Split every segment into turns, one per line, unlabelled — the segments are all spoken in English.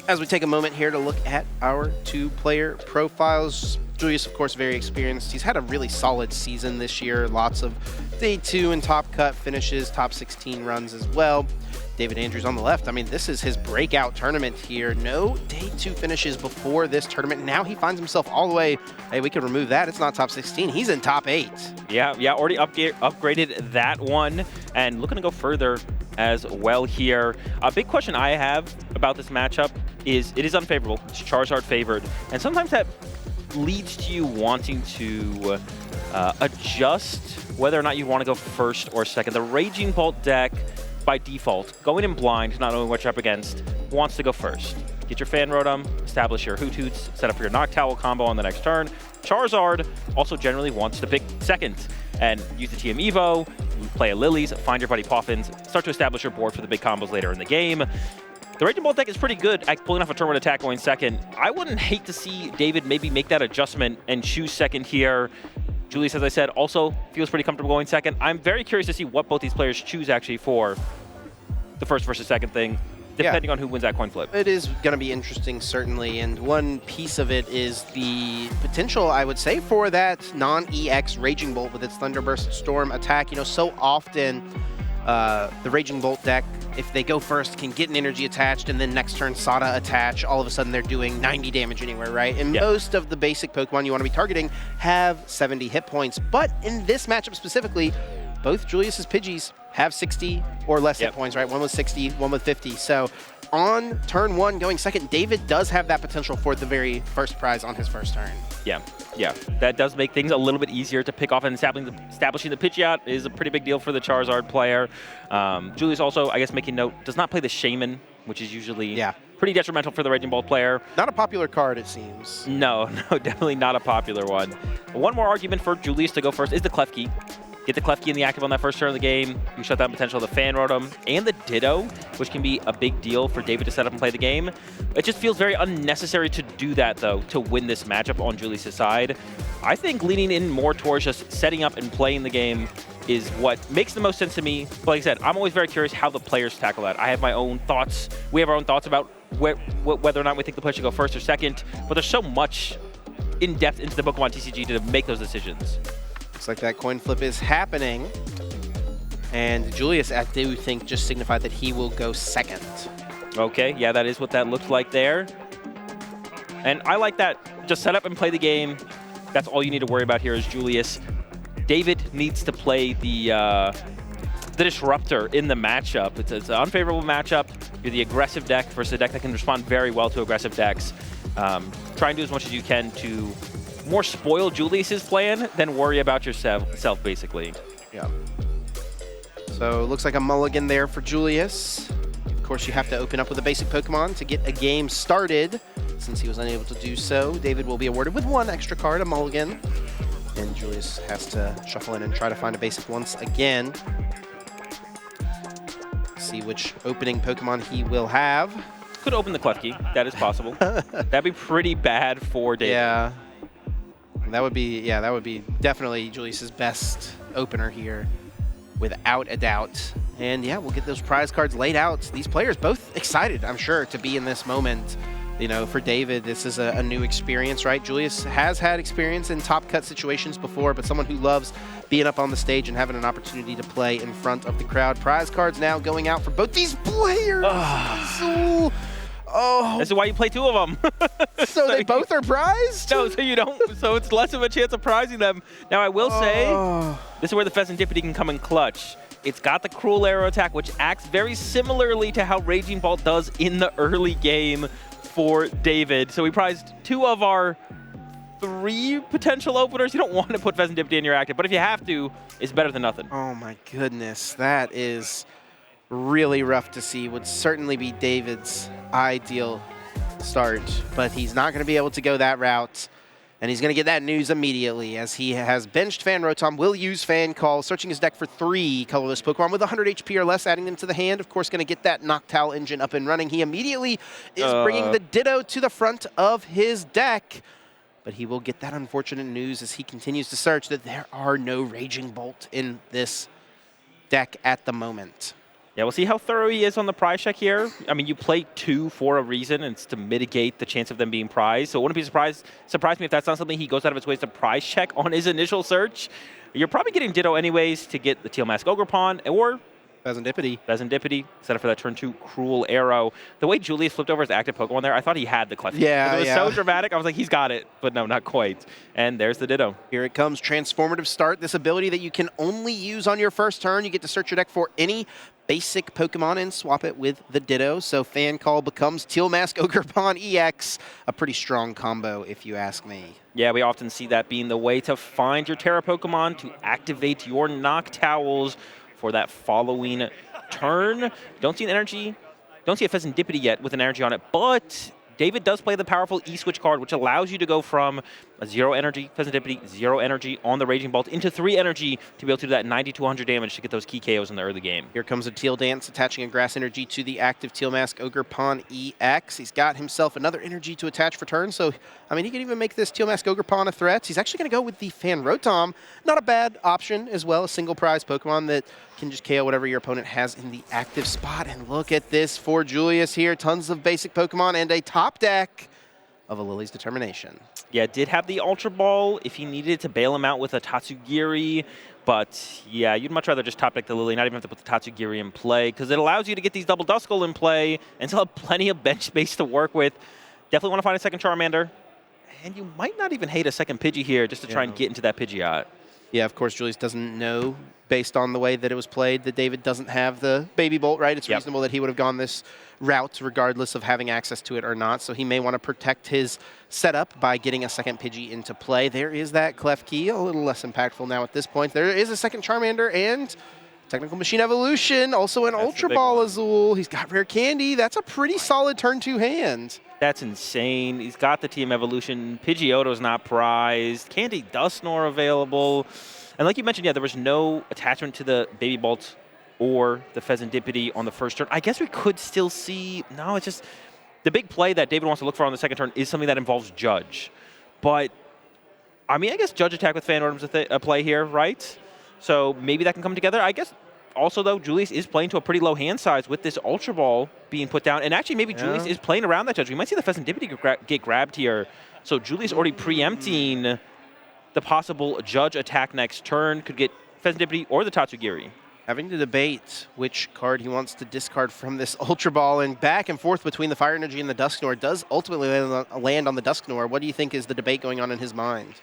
As we take a moment here to look at our two-player profiles, Julius, of course, very experienced. He's had a really solid season this year. Lots of Day 2 and top cut finishes, top 16 runs as well. David Andrews on the left. I mean, this is his breakout tournament here. No Day 2 finishes before this tournament. Now he finds himself all the way. Hey, we could remove that. It's not top 16. He's in top 8.
Yeah, already upgraded that one. And looking to go further as well here. A big question I have about this matchup is it is unfavorable. It's Charizard favored. And sometimes that leads to you wanting to adjust whether or not you want to go first or second. The Raging Bolt deck, by default, going in blind, not knowing what you're up against, wants to go first. Get your Fan Rotom, establish your Hoot Hoots, set up for your Noctowl combo on the next turn. Charizard also generally wants to pick second and use the TM Evo, play a Lilies, find your buddy Poffins, start to establish your board for the big combos later in the game. The Raging Bolt deck is pretty good at pulling off a turn one attack going second. I wouldn't hate to see David maybe make that adjustment and choose second here. Julius, as I said, also feels pretty comfortable going second. I'm very curious to see what both these players choose actually for the first versus second thing, depending on who wins that coin flip.
It is going to be interesting, certainly, and one piece of it is the potential, I would say, for that non-EX Raging Bolt with its Thunderburst Storm attack. You know, so often the Raging Bolt deck, if they go first, can get an energy attached, and then next turn Sada attach. All of a sudden, they're doing 90 damage anywhere, right? And most of the basic Pokemon you want to be targeting have 70 hit points. But in this matchup specifically, both Julius's Pidgeys have 60 or less hit points, right? One with 60, one with 50. So on turn one, going second, David does have that potential for the very first prize on his first turn.
Yeah, that does make things a little bit easier to pick off, and establishing the Pidgey out is a pretty big deal for the Charizard player. Julius also, I guess, making note, does not play the Shaman, which is usually pretty detrimental for the Raging Bolt player.
Not a popular card, it seems.
No, definitely not a popular one. One more argument for Julius to go first is the Klefki. Get the Klefki in the active on that first turn of the game. You shut down potential of the Fan Rotom and the Ditto, which can be a big deal for David to set up and play the game. It just feels very unnecessary to do that, though, to win this matchup on Julius' side. I think leaning in more towards just setting up and playing the game is what makes the most sense to me. But like I said, I'm always very curious how the players tackle that. I have my own thoughts. We have our own thoughts about whether or not we think the player should go first or second. But there's so much in depth into the Pokemon TCG to make those decisions.
Looks like that coin flip is happening. And Julius, I do think, just signified that he will go second.
Okay, yeah, that is what that looks like there. And I like that. Just set up and play the game. That's all you need to worry about here is Julius. David needs to play the Disruptor in the matchup. It's an unfavorable matchup. You're the aggressive deck versus a deck that can respond very well to aggressive decks. Try and do as much as you can to more spoil Julius's plan than worry about yourself, basically.
Yeah. So it looks like a mulligan there for Julius. Of course, you have to open up with a basic Pokemon to get a game started. Since he was unable to do so, David will be awarded with one extra card, a mulligan. And Julius has to shuffle in and try to find a basic once again. See which opening Pokemon he will have.
Could open the Klefki. That is possible. That'd be pretty bad for David.
Yeah. That would be definitely Julius's best opener here, without a doubt. And yeah, we'll get those prize cards laid out. These players both excited, I'm sure, to be in this moment. You know, for David, this is a new experience, right? Julius has had experience in top cut situations before, but someone who loves being up on the stage and having an opportunity to play in front of the crowd. Prize cards now going out for both these players.
This is why you play two of them.
So they both are prized?
No, so you don't. So it's less of a chance of prizing them. Now, I will say, this is where the Pheasantipity can come in clutch. It's got the Cruel Arrow attack, which acts very similarly to how Raging Bolt does in the early game for David. So we prized two of our 3 potential openers. You don't want to put Pheasantipity in your active, but if you have to, it's better than nothing.
Oh my goodness, that is really rough to see. Would certainly be David's ideal start, but he's not going to be able to go that route, and he's going to get that news immediately as he has benched Fan Rotom, will use Fan Call, searching his deck for 3 colorless Pokemon with 100 HP or less, adding them to the hand. Of course, going to get that Noctowl engine up and running. He immediately is bringing the Ditto to the front of his deck, but he will get that unfortunate news as he continues to search that there are no Raging Bolt in this deck at the moment.
Yeah, we'll see how thorough he is on the prize check here. I mean, you play 2 for a reason, and it's to mitigate the chance of them being prized. So it wouldn't be surprise me if that's not something he goes out of his way to prize check on his initial search. You're probably getting Ditto anyways to get the Teal Mask Ogrepon, or Pheasantipity, set up for that turn 2 Cruel Arrow. The way Julius flipped over his active Pokemon there, I thought he had the Clef.
Yeah,
it was so dramatic. I was like, he's got it. But no, not quite. And there's the Ditto.
Here it comes, Transformative Start. This ability that you can only use on your first turn. You get to search your deck for any basic Pokemon and swap it with the Ditto. So Fan Call becomes Teal Mask Ogrepon EX. A pretty strong combo, if you ask me.
Yeah, we often see that being the way to find your Terra Pokemon to activate your Noctowls for that following turn. Don't see an energy, don't see a Pheasantipity yet with an energy on it, but David does play the powerful E-Switch card, which allows you to go from a 0 energy Pheasantipity, 0 energy on the Raging Bolt into 3 energy to be able to do that 90 to 100 damage to get those key KOs in the early game.
Here comes a Teal Dance, attaching a Grass Energy to the active Teal Mask Ogrepon EX. He's got himself another energy to attach for turn, so, I mean, he can even make this Teal Mask Ogrepon a threat. He's actually going to go with the Fan Rotom. Not a bad option as well, a single prize Pokemon that can just KO whatever your opponent has in the active spot. And look at this for Julius here. Tons of basic Pokemon and a top deck of a Lily's Determination.
Yeah, did have the Ultra Ball if he needed to bail him out with a Tatsugiri. But yeah, you'd much rather just top deck the Lily, not even have to put the Tatsugiri in play, because it allows you to get these double Duskull in play and still have plenty of bench space to work with. Definitely want to find a second Charmander. And you might not even hate a second Pidgey here just to try and get into that Pidgeot.
Yeah, of course, Julius doesn't know, based on the way that it was played, that David doesn't have the Baby Bolt, right? It's reasonable that he would have gone this route regardless of having access to it or not. So he may want to protect his setup by getting a second Pidgey into play. There is that Clef Key, a little less impactful now at this point. There is a second Charmander and Technical Machine Evolution, also an Ultra Ball Azul. He's got Rare Candy. That's a pretty solid turn 2 hand.
That's insane. He's got the Team Evolution. Pidgeotto's not prized. Candy Dusknoir available. And like you mentioned, yeah, there was no attachment to the Baby Bolt or the Pheasantipity on the first turn. I guess we could still see... No, it's just... The big play that David wants to look for on the second turn is something that involves Judge. But, I mean, I guess Judge attack with Fan Rotom's a play here, right? So maybe that can come together. I guess... Also, though, Julius is playing to a pretty low hand size with this Ultra Ball being put down. And actually, maybe Julius is playing around that Judge. We might see the Pheasantipity get grabbed here. So Julius already preempting the possible Judge attack next turn. Could get Pheasantipity or the Tatsugiri.
Having to debate which card he wants to discard from this Ultra Ball, and back and forth between the Fire Energy and the Dusknoir does ultimately land on the Dusknoir. What do you think is the debate going on in his mind?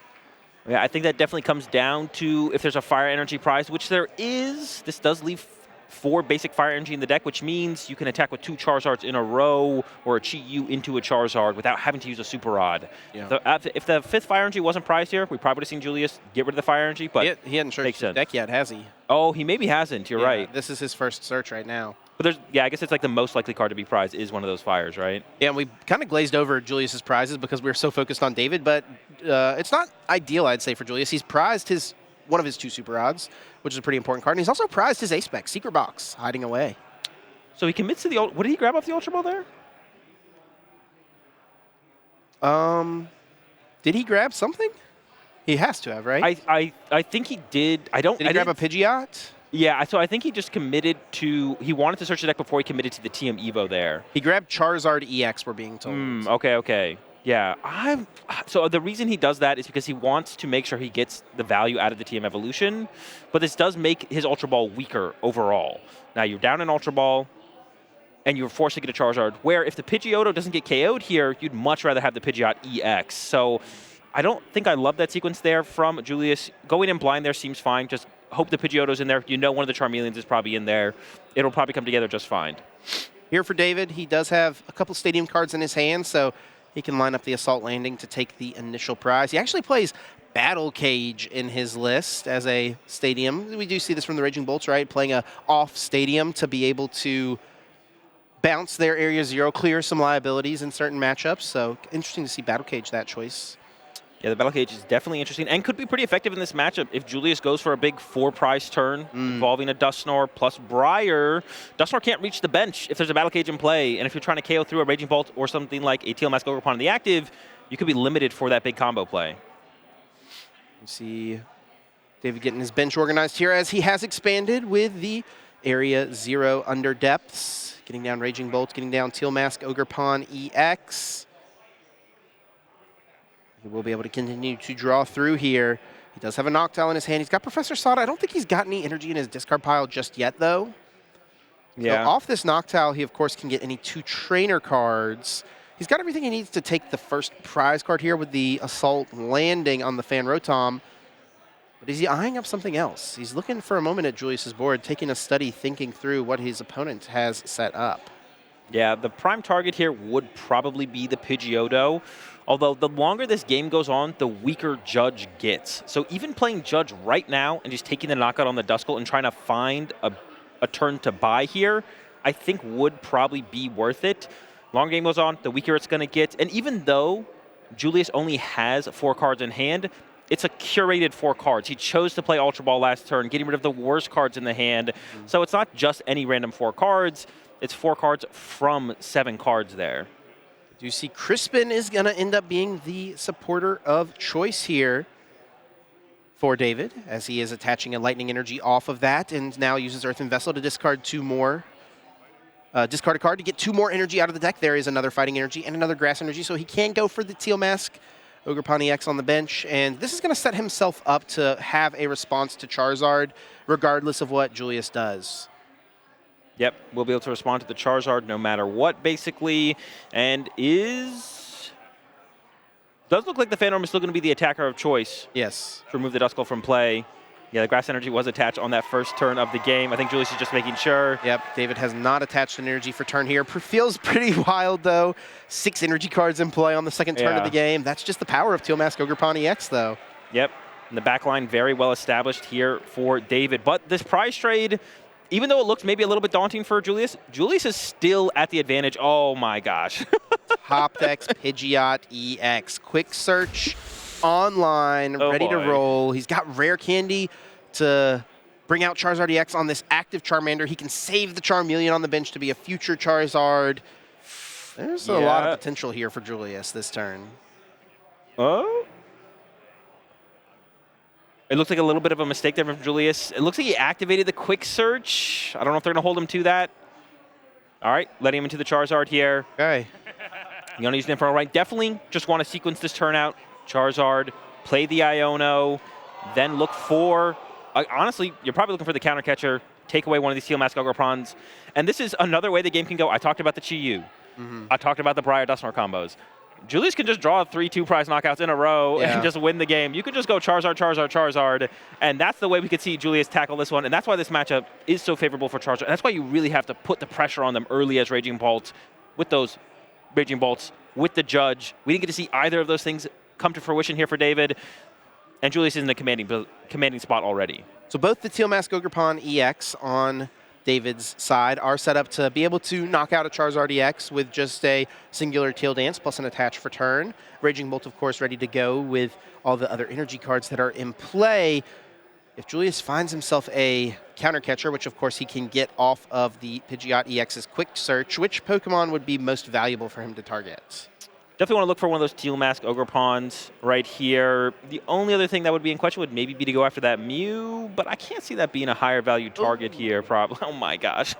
Yeah, I think that definitely comes down to if there's a Fire Energy prize, which there is. This does leave 4 basic Fire Energy in the deck, which means you can attack with 2 Charizards in a row or a Chi-Yu into a Charizard without having to use a Super Rod. Yeah. If the 5th Fire Energy wasn't prized here, we probably would have seen Julius get rid of the Fire Energy, but
he hadn't searched his deck yet, has he?
Oh, he maybe hasn't. You're right.
This is his first search right now.
But I guess it's like the most likely card to be prized is one of those fires, right?
Yeah, and we kind of glazed over Julius's prizes because we were so focused on David, but it's not ideal, I'd say, for Julius. He's prized one of his 2 Super Odds, which is a pretty important card, and he's also prized his Ace-Spec, Secret Box, hiding away.
So he commits to the... What did he grab off the Ultra Ball there?
Did he grab something? He has to have, right?
I think he did. Did
he grab a Pidgeot?
Yeah, so I think he just committed to... He wanted to search the deck before he committed to the TM Evo there.
He grabbed Charizard EX, we're being told.
Okay. Yeah. So the reason he does that is because he wants to make sure he gets the value out of the TM Evolution, but this does make his Ultra Ball weaker overall. Now, you're down an Ultra Ball, and you're forced to get a Charizard, where if the Pidgeotto doesn't get KO'd here, you'd much rather have the Pidgeot EX. So I don't think I love that sequence there from Julius. Going in blind there seems fine. Just hope the Pidgeotto's in there. You know one of the Charmeleons is probably in there. It'll probably come together just fine.
Here for David, he does have a couple Stadium cards in his hand, so he can line up the Assault Landing to take the initial prize. He actually plays Battle Cage in his list as a Stadium. We do see this from the Raging Bolts, right? Playing a off Stadium to be able to bounce their Area 0, clear some liabilities in certain matchups. So interesting to see Battle Cage that choice.
Yeah, the Battle Cage is definitely interesting and could be pretty effective in this matchup if Julius goes for a big 4-prize turn involving a Dusknoir plus Briar. Dusknoir can't reach the bench if there's a Battle Cage in play, and if you're trying to KO through a Raging Bolt or something like a Teal Mask Ogrepon in the active, you could be limited for that big combo play.
You see David getting his bench organized here as he has expanded with the Area 0 under depths. Getting down Raging Bolt, getting down Teal Mask, Ogerpon EX. He will be able to continue to draw through here. He does have a Noctowl in his hand. He's got Professor Sada. I don't think he's got any energy in his discard pile just yet, though.
Yeah.
So off this Noctowl, he, of course, can get any 2 trainer cards. He's got everything he needs to take the first prize card here with the Assault landing on the Fan Rotom. But is he eyeing up something else? He's looking for a moment at Julius's board, taking a study, thinking through what his opponent has set up.
Yeah, the prime target here would probably be the Pidgeotto. Although the longer this game goes on, the weaker Judge gets. So even playing Judge right now and just taking the knockout on the Duskull and trying to find a turn to buy here, I think would probably be worth it. Longer game goes on, the weaker it's going to get. And even though Julius only has 4 cards in hand, it's a curated 4 cards. He chose to play Ultra Ball last turn, getting rid of the worst cards in the hand. So it's not just any random 4 cards. It's 4 cards from 7 cards there.
Do you see Crispin is going to end up being the supporter of choice here for David, as he is attaching a Lightning Energy off of that and now uses Earthen Vessel to discard 2 more. Discard a card to get 2 more energy out of the deck. There is another Fighting Energy and another Grass Energy, so he can go for the Teal Mask. Ogerpon EX on the bench, and this is going to set himself up to have a response to Charizard, regardless of what Julius does.
Yep, we'll be able to respond to the Charizard no matter what, basically, and does look like the Phantom is still going to be the attacker of choice.
Yes.
To remove the Duskull from play. Yeah, the Grass Energy was attached on that first turn of the game. I think Julius is just making sure.
Yep, David has not attached an energy for turn here. Feels pretty wild, though. 6 energy cards in play on the second turn of the game. That's just the power of Teal Mask Ogerpon EX, though.
Yep, and the back line very well established here for David. But this prize trade, even though it looks maybe a little bit daunting for Julius, Julius is still at the advantage. Oh, my gosh.
Top decks, Pidgeot EX. Quick search. Online, ready to roll. He's got Rare Candy to bring out Charizard EX on this active Charmander. He can save the Charmeleon on the bench to be a future Charizard. There's a lot of potential here for Julius this turn.
Oh? It looks like a little bit of a mistake there from Julius. It looks like he activated the quick search. I don't know if they're going to hold him to that. All right, letting him into the Charizard here.
Okay.
You want to use an Inferno, right? Definitely just want to sequence this turn out. Charizard, play the Iono, then look for, honestly, you're probably looking for the counter catcher, take away one of these Teal Mask Ogerpons. And this is another way the game can go. I talked about the Chi-Yu. I talked about the Briar Dusknoir combos. Julius can just draw 3 2-prize knockouts in a row and just win the game. You could just go Charizard, Charizard, Charizard, and that's the way we could see Julius tackle this one. And that's why this matchup is so favorable for Charizard. And that's why you really have to put the pressure on them early as Raging Bolts, with those Raging Bolts, with the Judge. We didn't get to see either of those things come to fruition here for David, and Julius is in a commanding spot already.
So both the Teal Mask Ogerpon EX on David's side are set up to be able to knock out a Charizard EX with just a singular Teal Dance plus an attach for turn. Raging Bolt, of course, ready to go with all the other energy cards that are in play. If Julius finds himself a counter catcher, which of course he can get off of the Pidgeot EX's quick search, which Pokemon would be most valuable for him to target?
Definitely want to look for one of those Teal Mask Ogerpons right here. The only other thing that would be in question would maybe be to go after that Mew, but I can't see that being a higher value target here, probably. Oh my gosh.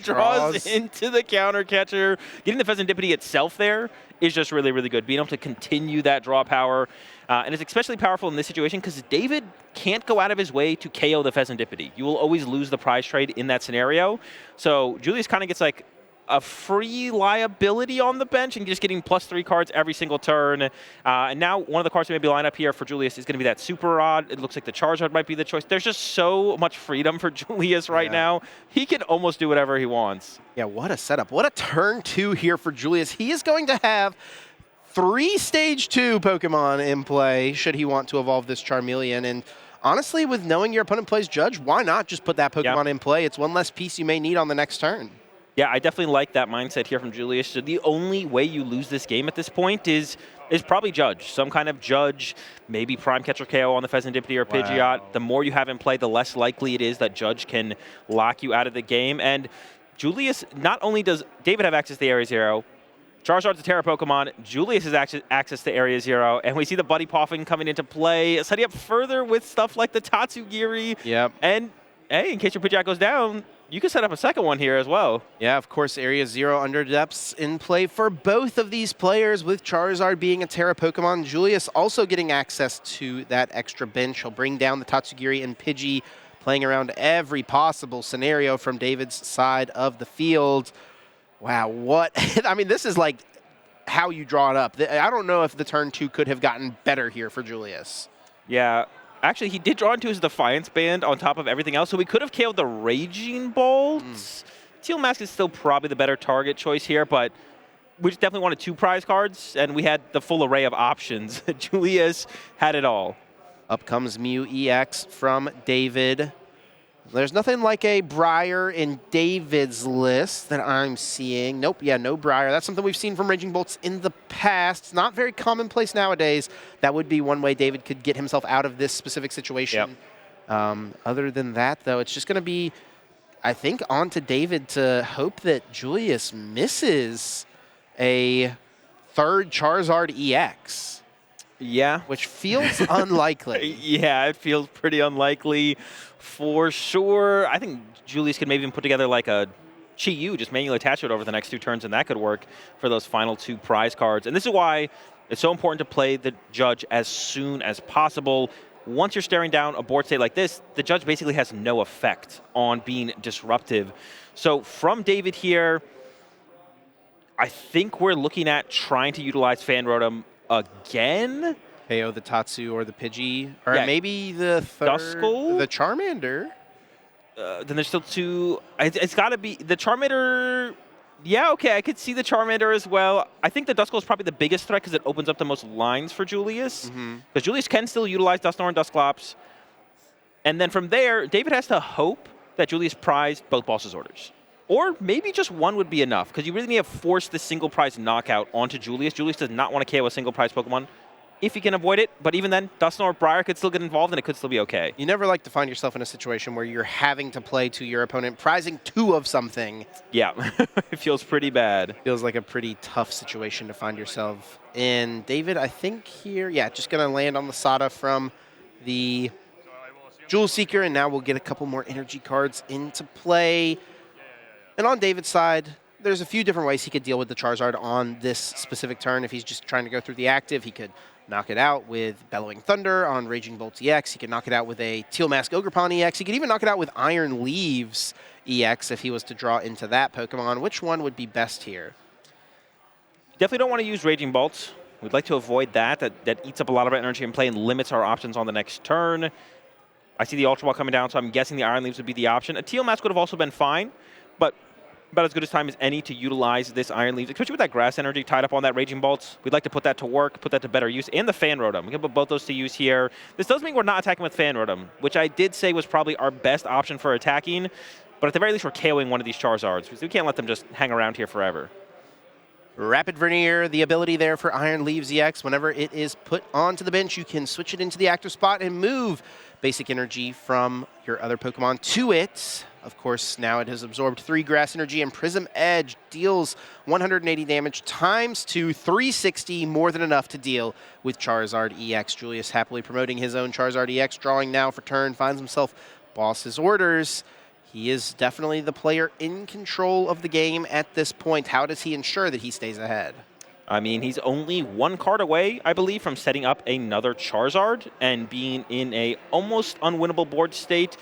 Draws into the counter catcher. Getting the Pheasantipity itself there is just really, really good. Being able to continue that draw power. And it's especially powerful in this situation because David can't go out of his way to KO the Pheasantipity. You will always lose the prize trade in that scenario. So Julius kind of gets like a free liability on the bench and just getting +3 cards every single turn. And now one of the cards that maybe line up here for Julius is going to be that Super Rod. It looks like the Charizard might be the choice. There's just so much freedom for Julius right now. He can almost do whatever he wants.
Yeah, what a setup. What a turn 2 here for Julius. He is going to have 3 Stage 2 Pokemon in play should he want to evolve this Charmeleon. And honestly, with knowing your opponent plays Judge, why not just put that Pokemon in play? It's one less piece you may need on the next turn.
Yeah, I definitely like that mindset here from Julius. So the only way you lose this game at this point is probably Judge. Some kind of Judge, maybe Prime Catcher KO on the Pheasantipity or Pidgeot. The more you have in play, the less likely it is that Judge can lock you out of the game. And Julius, not only does David have access to Area 0, Charizard's a Terra Pokemon, Julius has access to Area 0, and we see the Buddy Poffin coming into play, setting up further with stuff like the Tatsugiri.
Yep.
And hey, in case your Pidgeot goes down, you can set up a second one here as well.
Yeah, of course, Area 0 Under Depths in play for both of these players, with Charizard being a Terra Pokemon. Julius also getting access to that extra bench. He'll bring down the Tatsugiri and Pidgey, playing around every possible scenario from David's side of the field. Wow, what? I mean, this is like how you draw it up. I don't know if the turn 2 could have gotten better here for Julius.
Yeah. Actually, he did draw into his Defiance Band on top of everything else, so we could have KO'd the Raging Bolts. Teal Mask is still probably the better target choice here, but we just definitely wanted 2 prize cards, and we had the full array of options. Julius had it all.
Up comes Mew EX from David. There's nothing like a Briar in David's list that I'm seeing. Nope, yeah, no Briar. That's something we've seen from Raging Bolts in the past. It's not very commonplace nowadays. That would be one way David could get himself out of this specific situation. Yep. Other than that, though, it's just going to be, I think, on to David to hope that Julius misses a third Charizard EX.
Yeah.
Which feels unlikely.
Yeah, it feels pretty unlikely for sure. I think Julius could maybe even put together like a Chi-Yu, just manually attach it over the next 2 turns, and that could work for those final 2 prize cards. And this is why it's so important to play the Judge as soon as possible. Once you're staring down a board state like this, the Judge basically has no effect on being disruptive. So from David here, I think we're looking at trying to utilize Fan Rotom again.
KO the Tatsu or the Pidgey, or
yeah.
maybe the third,
Duskull?
the Charmander.
Then there's still 2. It's got to be the Charmander. Yeah, okay, I could see the Charmander as well. I think the Duskull is probably the biggest threat because it opens up the most lines for Julius. Because Julius can still utilize Dusknoir and Dusclops. And then from there, David has to hope that Julius prized both Boss's orders. Or maybe just one would be enough, because you really need to force the single prize knockout onto Julius. Julius does not want to KO a single prize Pokemon if he can avoid it, but even then, Dusknoir or Briar could still get involved, and it could still be okay.
You never like to find yourself in a situation where you're having to play to your opponent, prizing 2 of something.
Yeah, it feels pretty bad.
Feels like a pretty tough situation to find yourself in. David, I think here, yeah, just going to land on the Sada from the Jewel Seeker, and now we'll get a couple more energy cards into play. And on David's side, there's a few different ways he could deal with the Charizard on this specific turn. If he's just trying to go through the active, he could knock it out with Bellowing Thunder on Raging Bolt EX. He could knock it out with a Teal Mask Ogerpon EX. He could even knock it out with Iron Leaves EX if he was to draw into that Pokemon. Which one would be best here?
Definitely don't want to use Raging Bolts. We'd like to avoid that. That eats up a lot of our energy in play and limits our options on the next turn. I see the Ultra Ball coming down, so I'm guessing the Iron Leaves would be the option. A Teal Mask would have also been fine, but about as good as time as any to utilize this Iron Leaves, especially with that grass energy tied up on that Raging Bolts. We'd like to put that to work, put that to better use, and the Fan Rotom. We can put both those to use here. This does mean we're not attacking with Fan Rotom, which I did say was probably our best option for attacking, but at the very least we're KOing one of these Charizards, because we can't let them just hang around here forever.
Rapid Vernier, the ability there for Iron Leaves EX. Whenever it is put onto the bench, you can switch it into the active spot and move basic energy from your other Pokemon to it. Of course, now it has absorbed 3 grass energy, and Prism Edge deals 180 damage times 2, 360, more than enough to deal with Charizard EX. Julius happily promoting his own Charizard EX, drawing now for turn, finds himself Boss's orders. He is definitely the player in control of the game at this point. How does he ensure that he stays ahead?
I mean, he's only 1 card away, I believe, from setting up another Charizard and being in a almost unwinnable board state.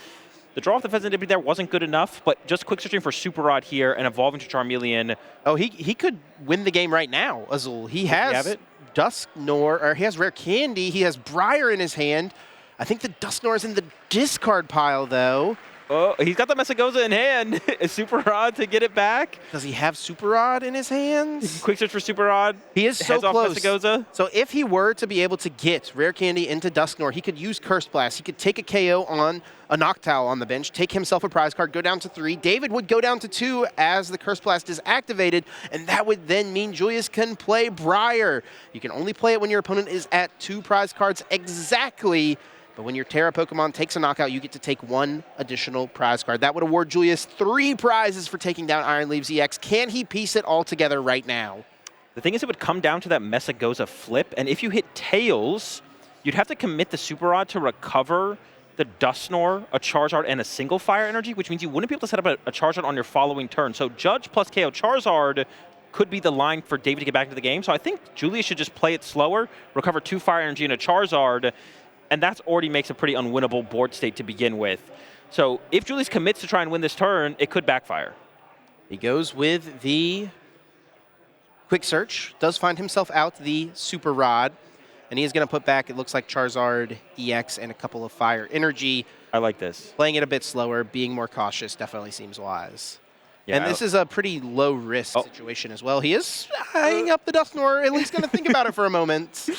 The draw off the Pheasant there wasn't good enough, but just quick searching for Super Rod here and evolving to Charmeleon.
Oh, he could win the game right now, Azul. He has Dusknoir, or he has Rare Candy. He has Briar in his hand. I think the Dusknoir is in the discard pile, though.
Oh, he's got the Messagoza in hand. Super Rod to get it back.
Does he have Super Rod in his hands?
Quick search for Super Rod.
He is so close.
Messagoza.
So if he were to be able to get Rare Candy into Dusknoir, he could use Curse Blast. He could take a KO on a Noctowl on the bench, take himself a prize card, go down to 3. David would go down to 2 as the Curse Blast is activated, and that would then mean Julius can play Briar. You can only play it when your opponent is at 2 prize cards exactly. But when your Terra Pokemon takes a knockout, you get to take 1 additional prize card. That would award Julius 3 prizes for taking down Iron Leaves EX. Can he piece it all together right now?
The thing is, it would come down to that Messagoza flip, and if you hit Tails, you'd have to commit the Super Rod to recover the Dusknoir, a Charizard, and a single Fire Energy, which means you wouldn't be able to set up a Charizard on your following turn. So Judge plus KO Charizard could be the line for David to get back into the game. So I think Julius should just play it slower, recover 2 Fire Energy and a Charizard, and that already makes a pretty unwinnable board state to begin with. So if Julius commits to try and win this turn, it could backfire.
He goes with the Quick Search, does find himself out the Super Rod, and he is going to put back, it looks like Charizard EX and a couple of Fire Energy.
I like this.
Playing it a bit slower, being more cautious definitely seems wise.
Yeah,
and this is a pretty low-risk situation as well. He is eyeing up the Dusknoir, at least going to think about it for a moment.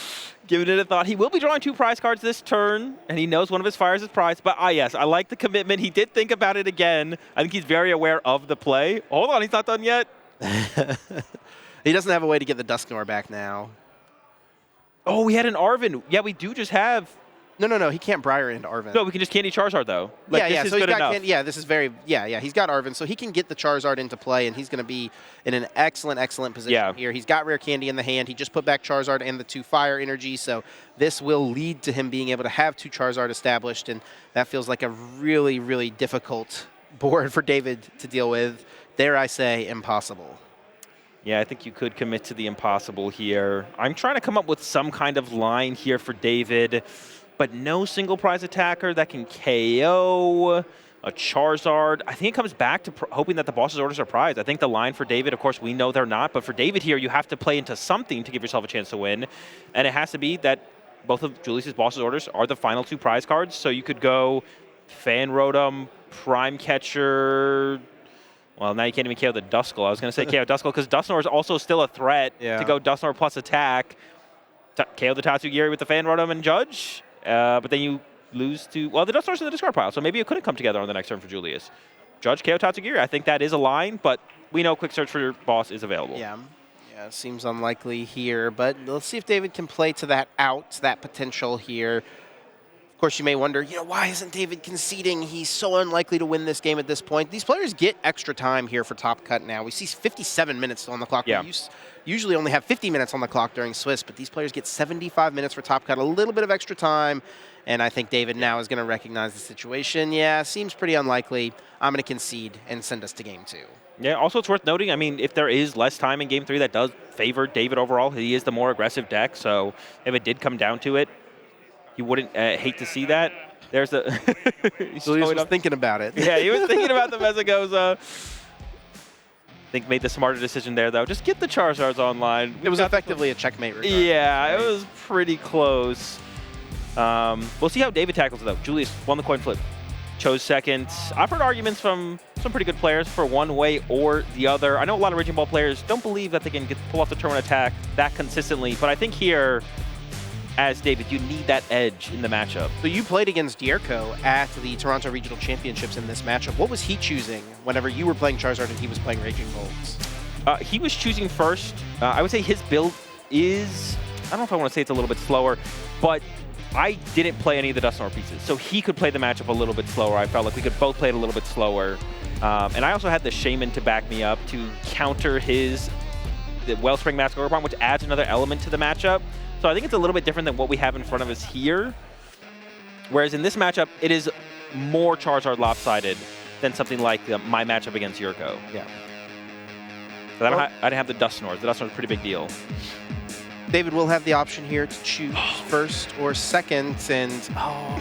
Giving it a thought. He will be drawing 2 prize cards this turn, and he knows one of his fires is prized. But yes, I like the commitment. He did think about it again. I think he's very aware of the play. Hold on, he's not done yet.
He doesn't have a way to get the Dusknoir back now.
Oh, we had an Arven. Yeah, we do just have...
No. He can't Briar into Arven.
No, we can just Candy Charizard, though.
This is good enough. This is very... Yeah, he's got Arven, so he can get the Charizard into play, and he's going to be in an excellent position here. He's got Rare Candy in the hand. He just put back Charizard and the 2 Fire Energy, so this will lead to him being able to have 2 Charizard established, and that feels like a really difficult board for David to deal with. Dare I say, impossible.
Yeah, I think you could commit to the impossible here. I'm trying to come up with some kind of line here for David, but no single prize attacker that can KO a Charizard. I think it comes back to hoping that the boss's orders are prized. I think the line for David, of course, we know they're not, but for David here, you have to play into something to give yourself a chance to win, and it has to be that both of Julius's boss's orders are the final 2 prize cards, so you could go Fan Rotom, Prime Catcher. Well, now you can't even KO the Duskull. I was going to say KO Duskull because Dusknoir is also still a threat to go Dusknoir plus attack. KO the Tatsugiri with the Fan Rotom and Judge. But then you lose to... Well, the Dusknoir's in the discard pile, so maybe it couldn't come together on the next turn for Julius. Judge, KO Tatsugiri. I think that is a line, but we know Quick Search for your boss is available.
Yeah, it seems unlikely here, but let's see if David can play to that that potential here. Of course, you may wonder, why isn't David conceding? He's so unlikely to win this game at this point. These players get extra time here for Top Cut now. We see 57 minutes on the clock.
Yeah.
We usually only have 50 minutes on the clock during Swiss, but these players get 75 minutes for Top Cut, a little bit of extra time, and I think David now is going to recognize the situation. Yeah, seems pretty unlikely. I'm going to concede and send us to Game 2.
Yeah, also it's worth noting, I mean, if there is less time in Game 3, that does favor David overall. He is the more aggressive deck, so if it did come down to it, you wouldn't hate to see that. There's the...
Julius was thinking about it.
Yeah, he was thinking about the Mesagoza. I think made the smarter decision there, though. Just get the Charizards online.
It was effectively a checkmate regardless.
Yeah, right? It was pretty close. We'll see how David tackles it, though. Julius won the coin flip. Chose second. I've heard arguments from some pretty good players for one way or the other. I know a lot of Raging Ball players don't believe that they can pull off the turn 1 attack that consistently, but I think here... As David, you need that edge in the matchup.
So you played against Dierko at the Toronto Regional Championships in this matchup. What was he choosing whenever you were playing Charizard and he was playing Raging Bolts?
He was choosing first. I would say his build is, I don't know if I want to say it's a little bit slower, but I didn't play any of the Dusknoir pieces. So he could play the matchup a little bit slower. I felt like we could both play it a little bit slower. And I also had the Shaman to back me up to counter the Wellspring Mask Overbomb, which adds another element to the matchup. So I think it's a little bit different than what we have in front of us here. Whereas in this matchup, it is more Charizard lopsided than something like my matchup against Yurko.
Yeah.
So I didn't have the Dusknoir. The Dusknoir is a pretty big deal.
David will have the option here to choose first or second, and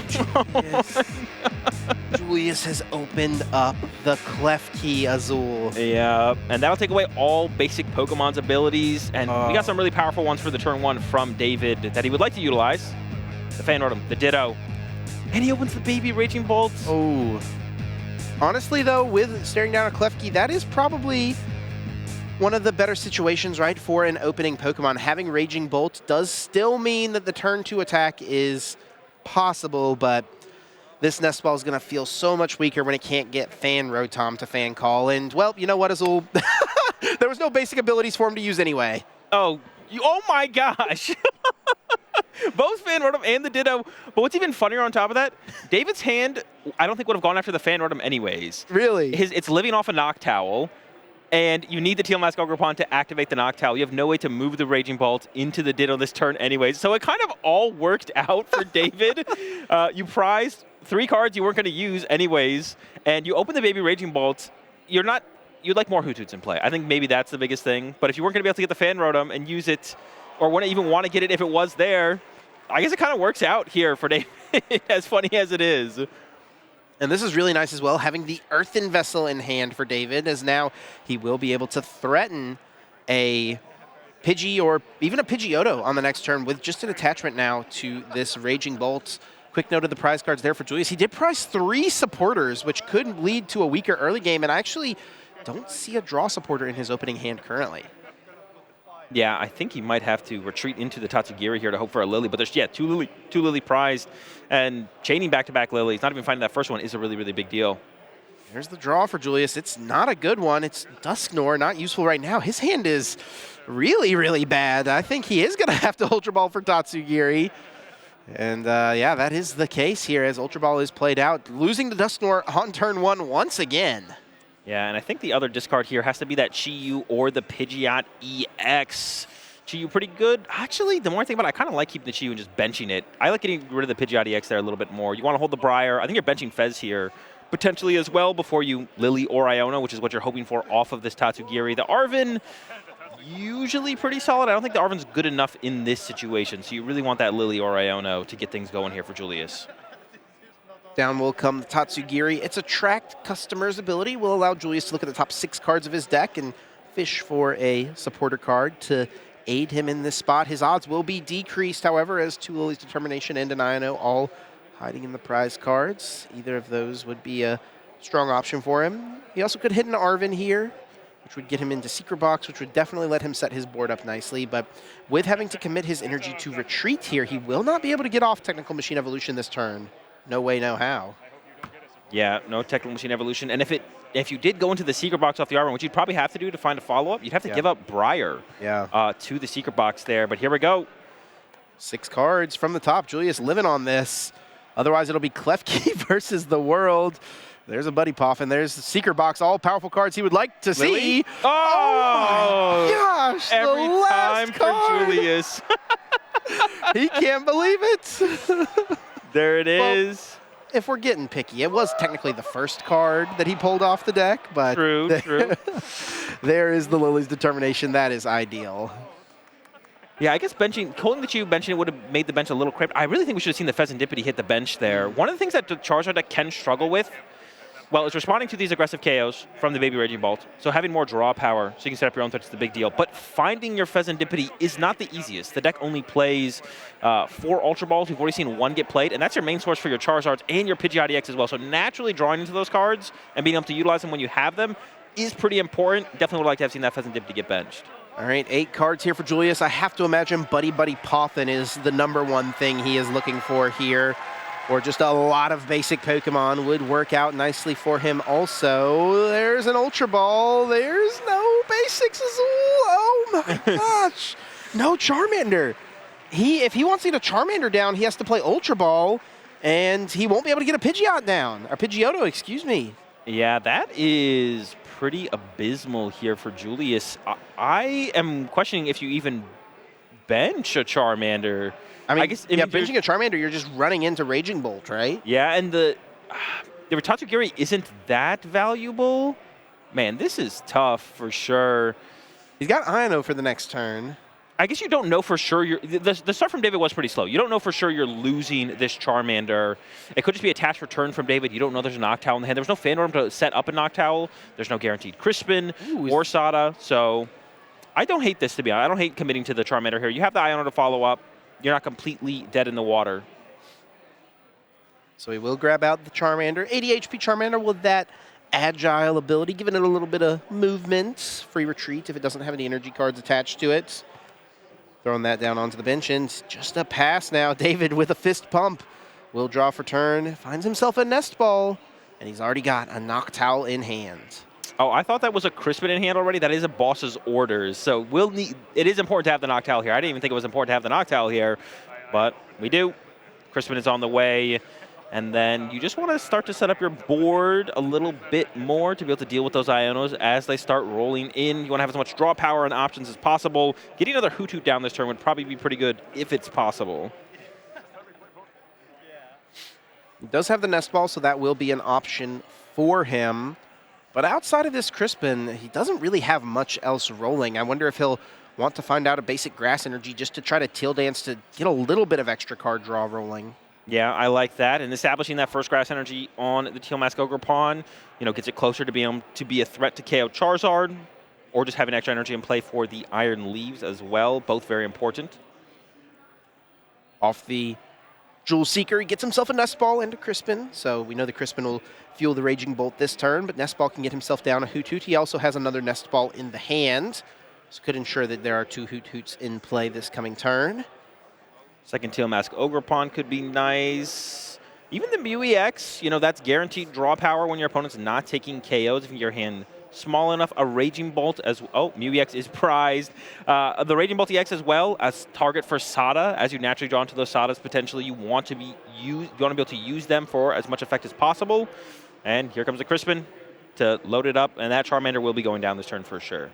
Julius. Julius has opened up the Klefki Azul.
Yeah, and that'll take away all basic Pokemon's abilities, and we got some really powerful ones for the turn 1 from David that he would like to utilize. The Fan Rotom, the Ditto, and he opens the baby Raging Bolt.
Oh. Honestly, though, with staring down a Klefki, that is probably one of the better situations, right, for an opening Pokemon. Having Raging Bolt does still mean that the turn 2 attack is possible, but this Nest Ball is going to feel so much weaker when it can't get Fan Rotom to Fan Call. And, well, you know what, Azul? There was no basic abilities for him to use anyway.
Oh my gosh. Both Fan Rotom and the Ditto. But what's even funnier on top of that, David's hand, I don't think would have gone after the Fan Rotom anyways.
Really?
It's living off a Noctowl. And you need the Teal Mask Ogerpon to activate the Noctowl. You have no way to move the Raging Bolt into the Ditto this turn anyways. So it kind of all worked out for David. You prized 3 cards you weren't going to use anyways, and you open the Baby Raging Bolt, you'd like more Hootuts in play. I think maybe that's the biggest thing. But if you weren't going to be able to get the Fan Rotom and use it, or wouldn't even want to get it if it was there, I guess it kind of works out here for David, as funny as it is.
And this is really nice as well, having the Earthen Vessel in hand for David, as now he will be able to threaten a Pidgey or even a Pidgeotto on the next turn with just an attachment now to this Raging Bolt. Quick note of the prize cards there for Julius. He did prize 3 supporters, which could lead to a weaker early game, and I actually don't see a draw supporter in his opening hand currently.
Yeah, I think he might have to retreat into the Tatsugiri here to hope for a Lily, but there's, 2 Lily prized, and chaining back-to-back Lilies, not even finding that first one, is a really, really big deal.
There's the draw for Julius. It's not a good one. It's Dusknoir, not useful right now. His hand is really, really bad. I think he is going to have to Ultra Ball for Tatsugiri. And yeah, that is the case here as Ultra Ball is played out, losing to Dusknoir on turn 1 once again.
Yeah, and I think the other discard here has to be that Chi-Yu or the Pidgeot EX. Chi-Yu pretty good. Actually, the more I think about it, I kind of like keeping the Chi-Yu and just benching it. I like getting rid of the Pidgeot EX there a little bit more. You want to hold the Briar. I think you're benching Fez here potentially as well before you Lily or Iona, which is what you're hoping for off of this Tatsugiri. The Arven, usually pretty solid. I don't think the Arven's good enough in this situation, so you really want that Lily or Iona to get things going here for Julius.
Down will come the Tatsugiri. Its Attract Customer's ability will allow Julius to look at the top 6 cards of his deck and fish for a supporter card to aid him in this spot. His odds will be decreased, however, as 2 Lily's Determination and an Iono all hiding in the prize cards. Either of those would be a strong option for him. He also could hit an Arven here, which would get him into Secret Box, which would definitely let him set his board up nicely. But with having to commit his energy to retreat here, he will not be able to get off Technical Machine Evolution this turn. No way, no how.
Yeah, no Technical Machine Evolution. And if you did go into the Secret Box off the Arven, which you'd probably have to do to find a follow-up, you'd have to give up Briar to the Secret Box there. But here we go.
6 cards from the top. Julius living on this. Otherwise, it'll be Klefki versus the world. There's a Buddy Poffin. There's the Secret Box, all powerful cards he would like to see.
Oh
my gosh,
every
the
time
last card.
for Julius.
He can't believe it.
There it is.
Well, if we're getting picky, it was technically the first card that he pulled off the deck, but
True.
there is the Lily's Determination. That is ideal.
Yeah, I guess calling the Chi-Yu benching it would have made the bench a little cramped. I really think we should have seen the Pheasantipity hit the bench there. One of the things that the Charizard deck can struggle with, well, is responding to these aggressive KOs from the Baby Raging Bolt. So having more draw power so you can set up your own threats is the big deal. But finding your Pheasantipity is not the easiest. The deck only plays 4 Ultra Balls. We've already seen 1 get played, and that's your main source for your Charizards and your Pidgeot EX as well. So naturally drawing into those cards and being able to utilize them when you have them is pretty important. Definitely would like to have seen that Pheasantipity get benched.
All right, 8 cards here for Julius. I have to imagine Buddy Poffin is the #1 thing he is looking for here. Or just a lot of basic Pokemon would work out nicely for him also. There's an Ultra Ball. There's no basics as well. Oh my gosh. No Charmander. If he wants to get a Charmander down, he has to play Ultra Ball, and he won't be able to get a Pidgeot down. Or Pidgeotto, excuse me.
Yeah, that is pretty abysmal here for Julius. I am questioning if you even bench a Charmander.
I guess benching a Charmander, you're just running into Raging Bolt, right?
Yeah, and the Tatsugiri isn't that valuable. Man, this is tough for sure.
He's got Iono for the next turn.
I guess you don't know for sure. The start from David was pretty slow. You don't know for sure you're losing this Charmander. It could just be a task return from David. You don't know there's a Noctowl in the hand. There was no Phantom to set up a Noctowl. There's no guaranteed Crispin or Sada. So I don't hate this, to be honest. I don't hate committing to the Charmander here. You have the Iono to follow up. You're not completely dead in the water.
So he will grab out the Charmander. 80 HP Charmander with that agile ability, giving it a little bit of movement. Free retreat if it doesn't have any energy cards attached to it. Throwing that down onto the bench, and just a pass now. David with a fist pump will draw for turn. Finds himself a Nest Ball, and he's already got a Noctowl in hand.
Oh, I thought that was a Crispin in hand already. That is a boss's orders. So it is important to have the Noctowl here. I didn't even think it was important to have the Noctowl here, but we do. Crispin is on the way. And then you just want to start to set up your board a little bit more to be able to deal with those Ionos as they start rolling in. You want to have as much draw power and options as possible. Getting another Hoothoot down this turn would probably be pretty good if it's possible.
He does have the Nest Ball, so that will be an option for him. But outside of this Crispin, he doesn't really have much else rolling. I wonder if he'll want to find out a basic Grass Energy just to try to Teal Dance to get a little bit of extra card draw rolling.
Yeah, I like that. And establishing that first Grass Energy on the Teal Mask Ogerpon, gets it closer to being able to be a threat to KO Charizard, or just having extra energy in play for the Iron Leaves as well. Both very important.
Off the Jewel Seeker, he gets himself a Nest Ball and a Crispin, so we know the Crispin will fuel the Raging Bolt this turn, but Nest Ball can get himself down a Hoot Hoot. He also has another Nest Ball in the hand, so could ensure that there are 2 Hoot Hoots in play this coming turn.
Second Teal Mask Ogerpon could be nice. Even the Mew EX, that's guaranteed draw power when your opponent's not taking KOs. If your hand small enough, a Raging Bolt Mew EX is prized. The Raging Bolt EX as well as target for Sada. As you naturally draw into those Sadas, potentially you want to be able to use them for as much effect as possible. And here comes the Crispin to load it up, and that Charmander will be going down this turn for sure.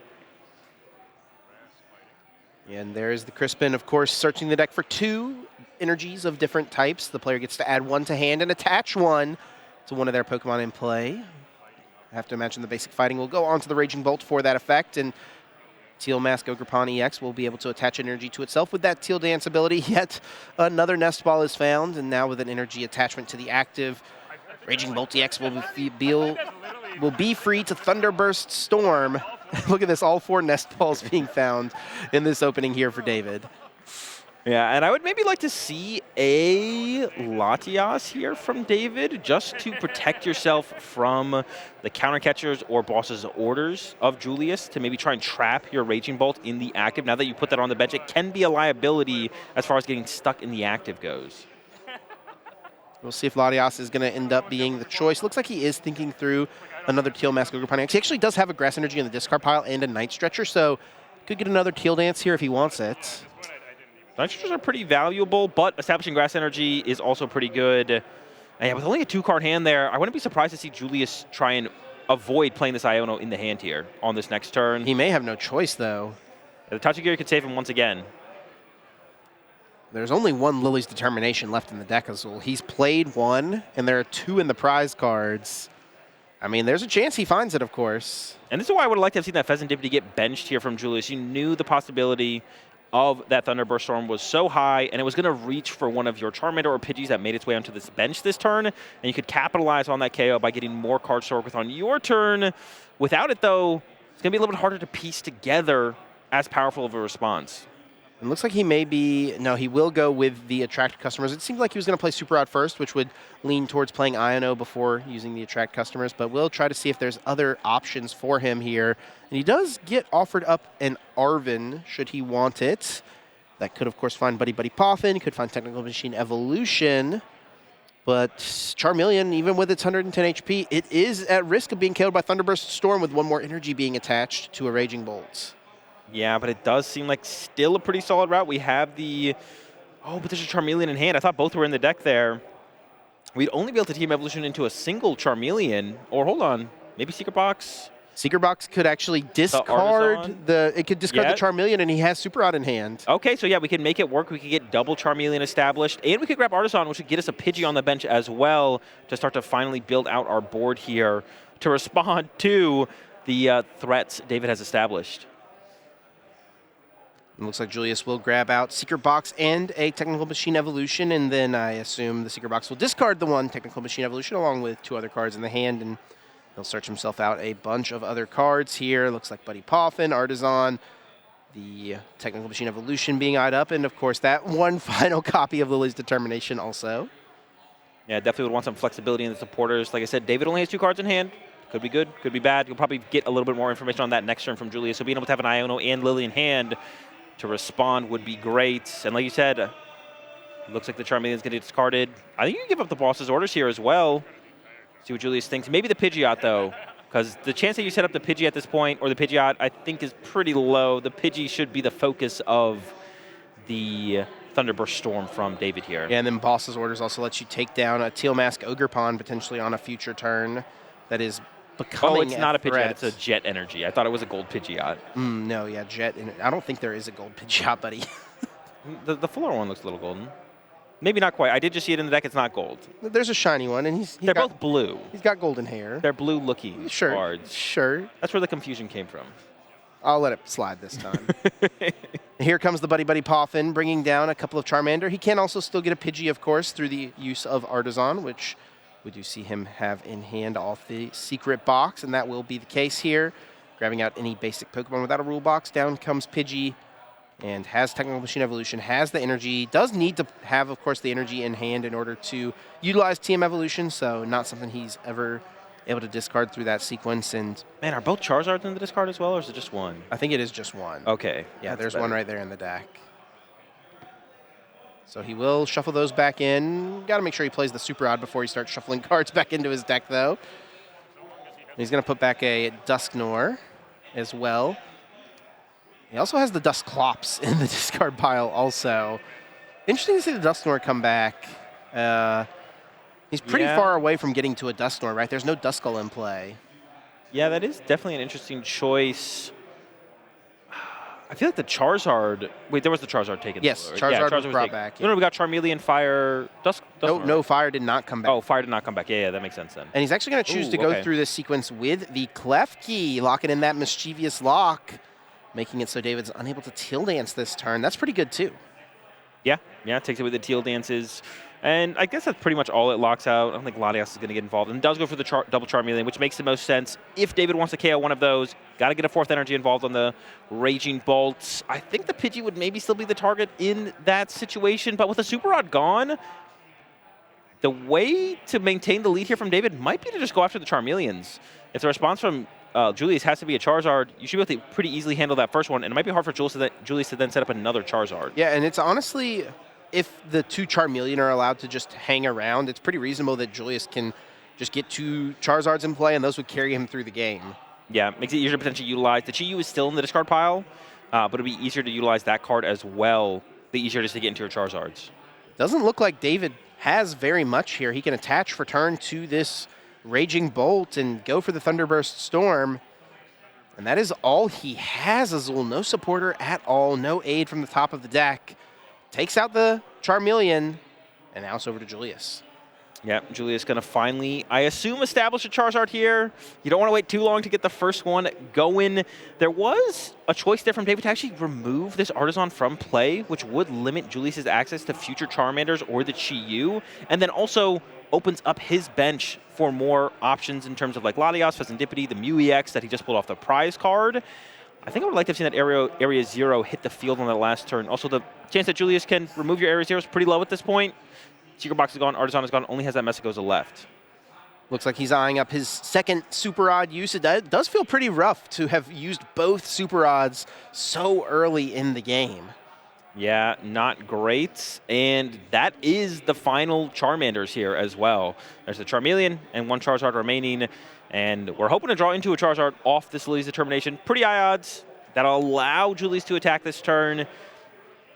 And there's the Crispin, of course, searching the deck for 2 energies of different types. The player gets to add 1 to hand and attach 1 to one of their Pokemon in play. I have to imagine the basic fighting will go onto the Raging Bolt for that effect, and Teal Mask Ogerpon EX will be able to attach energy to itself with that Teal Dance ability. Yet another Nest Ball is found, and now with an energy attachment to the active, Raging Bolt EX will be free to Thunderburst Storm. Look at this, all 4 Nest Balls being found in this opening here for David.
Yeah, and I would maybe like to see a Latias here from David, just to protect yourself from the counter catchers or boss's orders of Julius, to maybe try and trap your Raging Bolt in the active. Now that you put that on the bench, it can be a liability as far as getting stuck in the active goes.
We'll see if Latias is going to end up being the choice. Looks like he is thinking through another Teal Mask Ogerpon. He actually does have a Grass Energy in the discard pile and a Night Stretcher, so could get another Teal Dance here if he wants it.
Night Stretchers are pretty valuable, but establishing Grass Energy is also pretty good. And yeah, with only a 2-card hand there, I wouldn't be surprised to see Julius try and avoid playing this Iono in the hand here on this next turn.
He may have no choice, though.
Yeah, the Tachigiri could save him once again.
There's only 1 Lily's Determination left in the deck as well. He's played 1, and there are 2 in the prize cards. I mean, there's a chance he finds it, of course.
And this is why I would have liked to have seen that Pheasant Dippity get benched here from Julius. You knew the possibility of that Thunderburst Storm was so high, and it was going to reach for one of your Charmander or Pidgeys that made its way onto this bench this turn, and you could capitalize on that KO by getting more cards to work with on your turn. Without it, though, it's going to be a little bit harder to piece together as powerful of a response.
It looks like he may be, no, he will go with the Attract Customers. It seemed like he was going to play Super Rod first, which would lean towards playing Iono before using the Attract Customers, but we'll try to see if there's other options for him here. And he does get offered up an Arven, should he want it. That could, of course, find Buddy Buddy Poffin, could find Technical Machine Evolution, but Charmeleon, even with its 110 HP, it is at risk of being killed by Thunderburst Storm with 1 more energy being attached to a Raging Bolt.
Yeah, but it does seem like still a pretty solid route. We have the... Oh, but there's a Charmeleon in hand. I thought both were in the deck there. We'd only be able to team Evolution into a single Charmeleon. Or hold on, maybe Secret Box?
Secret Box could actually discard the Charmeleon, and he has Super Rod in hand.
Okay, so yeah, we can make it work. We could get double Charmeleon established, and we could grab Artisan, which would get us a Pidgey on the bench as well to start to finally build out our board here to respond to the threats David has established.
It looks like Julius will grab out Secret Box and a Technical Machine Evolution, and then I assume the Secret Box will discard the 1 Technical Machine Evolution along with 2 other cards in the hand, and he'll search himself out a bunch of other cards here. Looks like Buddy Poffin, Artisan, the Technical Machine Evolution being eyed up, and of course that 1 final copy of Lily's Determination also.
Yeah, definitely would want some flexibility in the supporters. Like I said, David only has 2 cards in hand. Could be good, could be bad. You'll probably get a little bit more information on that next turn from Julius, so being able to have an Iono and Lily in hand to respond would be great. And like you said, it looks like the Charmeleon is going to get discarded. I think you can give up the boss's orders here as well. See what Julius thinks. Maybe the Pidgeot, though, because the chance that you set up the Pidgey at this point, or the Pidgeot, I think is pretty low. The Pidgey should be the focus of the Thunderburst Storm from David here.
Yeah, and then boss's orders also lets you take down a Teal Mask Ogerpon potentially on a future turn that is becoming
Oh, it's not a Pidgeot,
threat.
it's a Jet Energy. I thought it was a gold Pidgeot.
No, yeah, Jet. I don't think there is a gold Pidgeot, buddy.
The fuller one looks a little golden. Maybe not quite. I did just see it in the deck. It's not gold.
There's a shiny one, and
They're both blue.
He's got golden hair.
They're blue-looking cards.
Sure.
That's where the confusion came from.
I'll let it slide this time. Here comes the Buddy Buddy Poffin, bringing down a couple of Charmander. He can also still get a Pidgey, of course, through the use of Artisan, which we do see him have in hand off the secret box, and that will be the case here. Grabbing out any basic Pokemon without a rule box. Down comes Pidgey, and has Technical Machine Evolution, has the energy, does need to have, of course, the energy in hand in order to utilize TM Evolution, so not something he's ever able to discard through that sequence. And
man, are both Charizards in the discard as well, or is it just one?
I think it is just one.
Okay.
Yeah, there's one right there in the deck. So he will shuffle those back in. Got to make sure he plays the Super Odd before he starts shuffling cards back into his deck, though. He's going to put back a Dusknoir as well. He also has the Dusclops in the discard pile also. Interesting to see the Dusknoir come back. He's pretty far away from getting to a Dusknoir, right? There's no Duskull in play. Yeah,
that is definitely an interesting choice. I feel like the Charizard... Wait, there was the Charizard taken.
Yes, Charizard was brought back.
No, we got Charmeleon, Fire, Dusknoir.
No, Fire did not come back.
Oh, Fire did not come back. Yeah, that makes sense then.
And he's actually going to choose to go through this sequence with the Klefki, locking in that mischievous lock, making it so David's unable to Teal Dance this turn. That's pretty good, too.
Yeah, takes it with the Teal Dances. And I guess that's pretty much all it locks out. I don't think Latias is going to get involved. And it does go for the double Charmeleon, which makes the most sense. If David wants to KO one of those, got to get a fourth energy involved on the Raging Bolts. I think the Pidgey would maybe still be the target in that situation. But with the Super Rod gone, the way to maintain the lead here from David might be to just go after the Charmeleons. If the response from Julius has to be a Charizard, you should be able to pretty easily handle that first one. And it might be hard for Julius to then set up another Charizard.
Yeah, and it's honestly... if the two Charmeleon are allowed to just hang around, it's pretty reasonable that Julius can just get two Charizards in play, and those would carry him through the game.
Yeah, makes it easier to potentially utilize. The Chi-Yu is still in the discard pile, but it'll be easier to utilize that card as well. The easier just to get into your Charizards.
Doesn't look like David has very much here. He can attach for turn to this Raging Bolt and go for the Thunderburst Storm. And that is all he has, Azul. No supporter at all, no aid from the top of the deck. Takes out the Charmeleon, and now it's over to Julius.
Yeah, Julius going to finally, I assume, establish a Charizard here. You don't want to wait too long to get the first one going. There was a choice there from David to actually remove this Artisan from play, which would limit Julius's access to future Charmanders or the Chi-Yu, and then also opens up his bench for more options in terms of like Latias, Fezandipity, the Mew EX that he just pulled off the prize card. I think I would like to have seen that Area 0 hit the field on the last turn. Also, the chance that Julius can remove your Area 0 is pretty low at this point. Secret Box is gone, Artisan is gone, only has that Messagoza left.
Looks like he's eyeing up his second Super Odd use. It does feel pretty rough to have used both Super Odds so early in the game.
Yeah, not great. And that is the final Charmanders here as well. There's the Charmeleon and one Charizard remaining. And we're hoping to draw into a Charizard off this Lily's Determination. Pretty high odds. That'll allow Julius to attack this turn.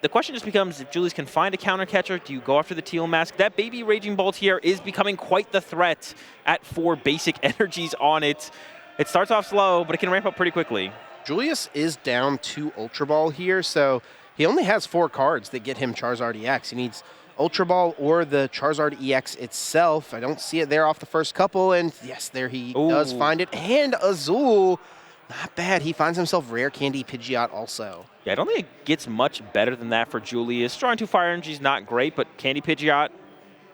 The question just becomes, if Julius can find a counter catcher, do you go after the Teal Mask? That baby Raging Bolt here is becoming quite the threat at 4 basic energies on it. It starts off slow, but it can ramp up pretty quickly.
Julius is down 2 Ultra Ball here, so he only has 4 cards that get him Charizard EX. He needs Ultra Ball or the Charizard EX itself. I don't see it there off the first couple, and yes, there he does find it. And Azul, not bad. He finds himself Rare Candy Pidgeot also.
Yeah, I don't think it gets much better than that for Julius. Drawing 2 Fire Energy is not great, but Candy Pidgeot,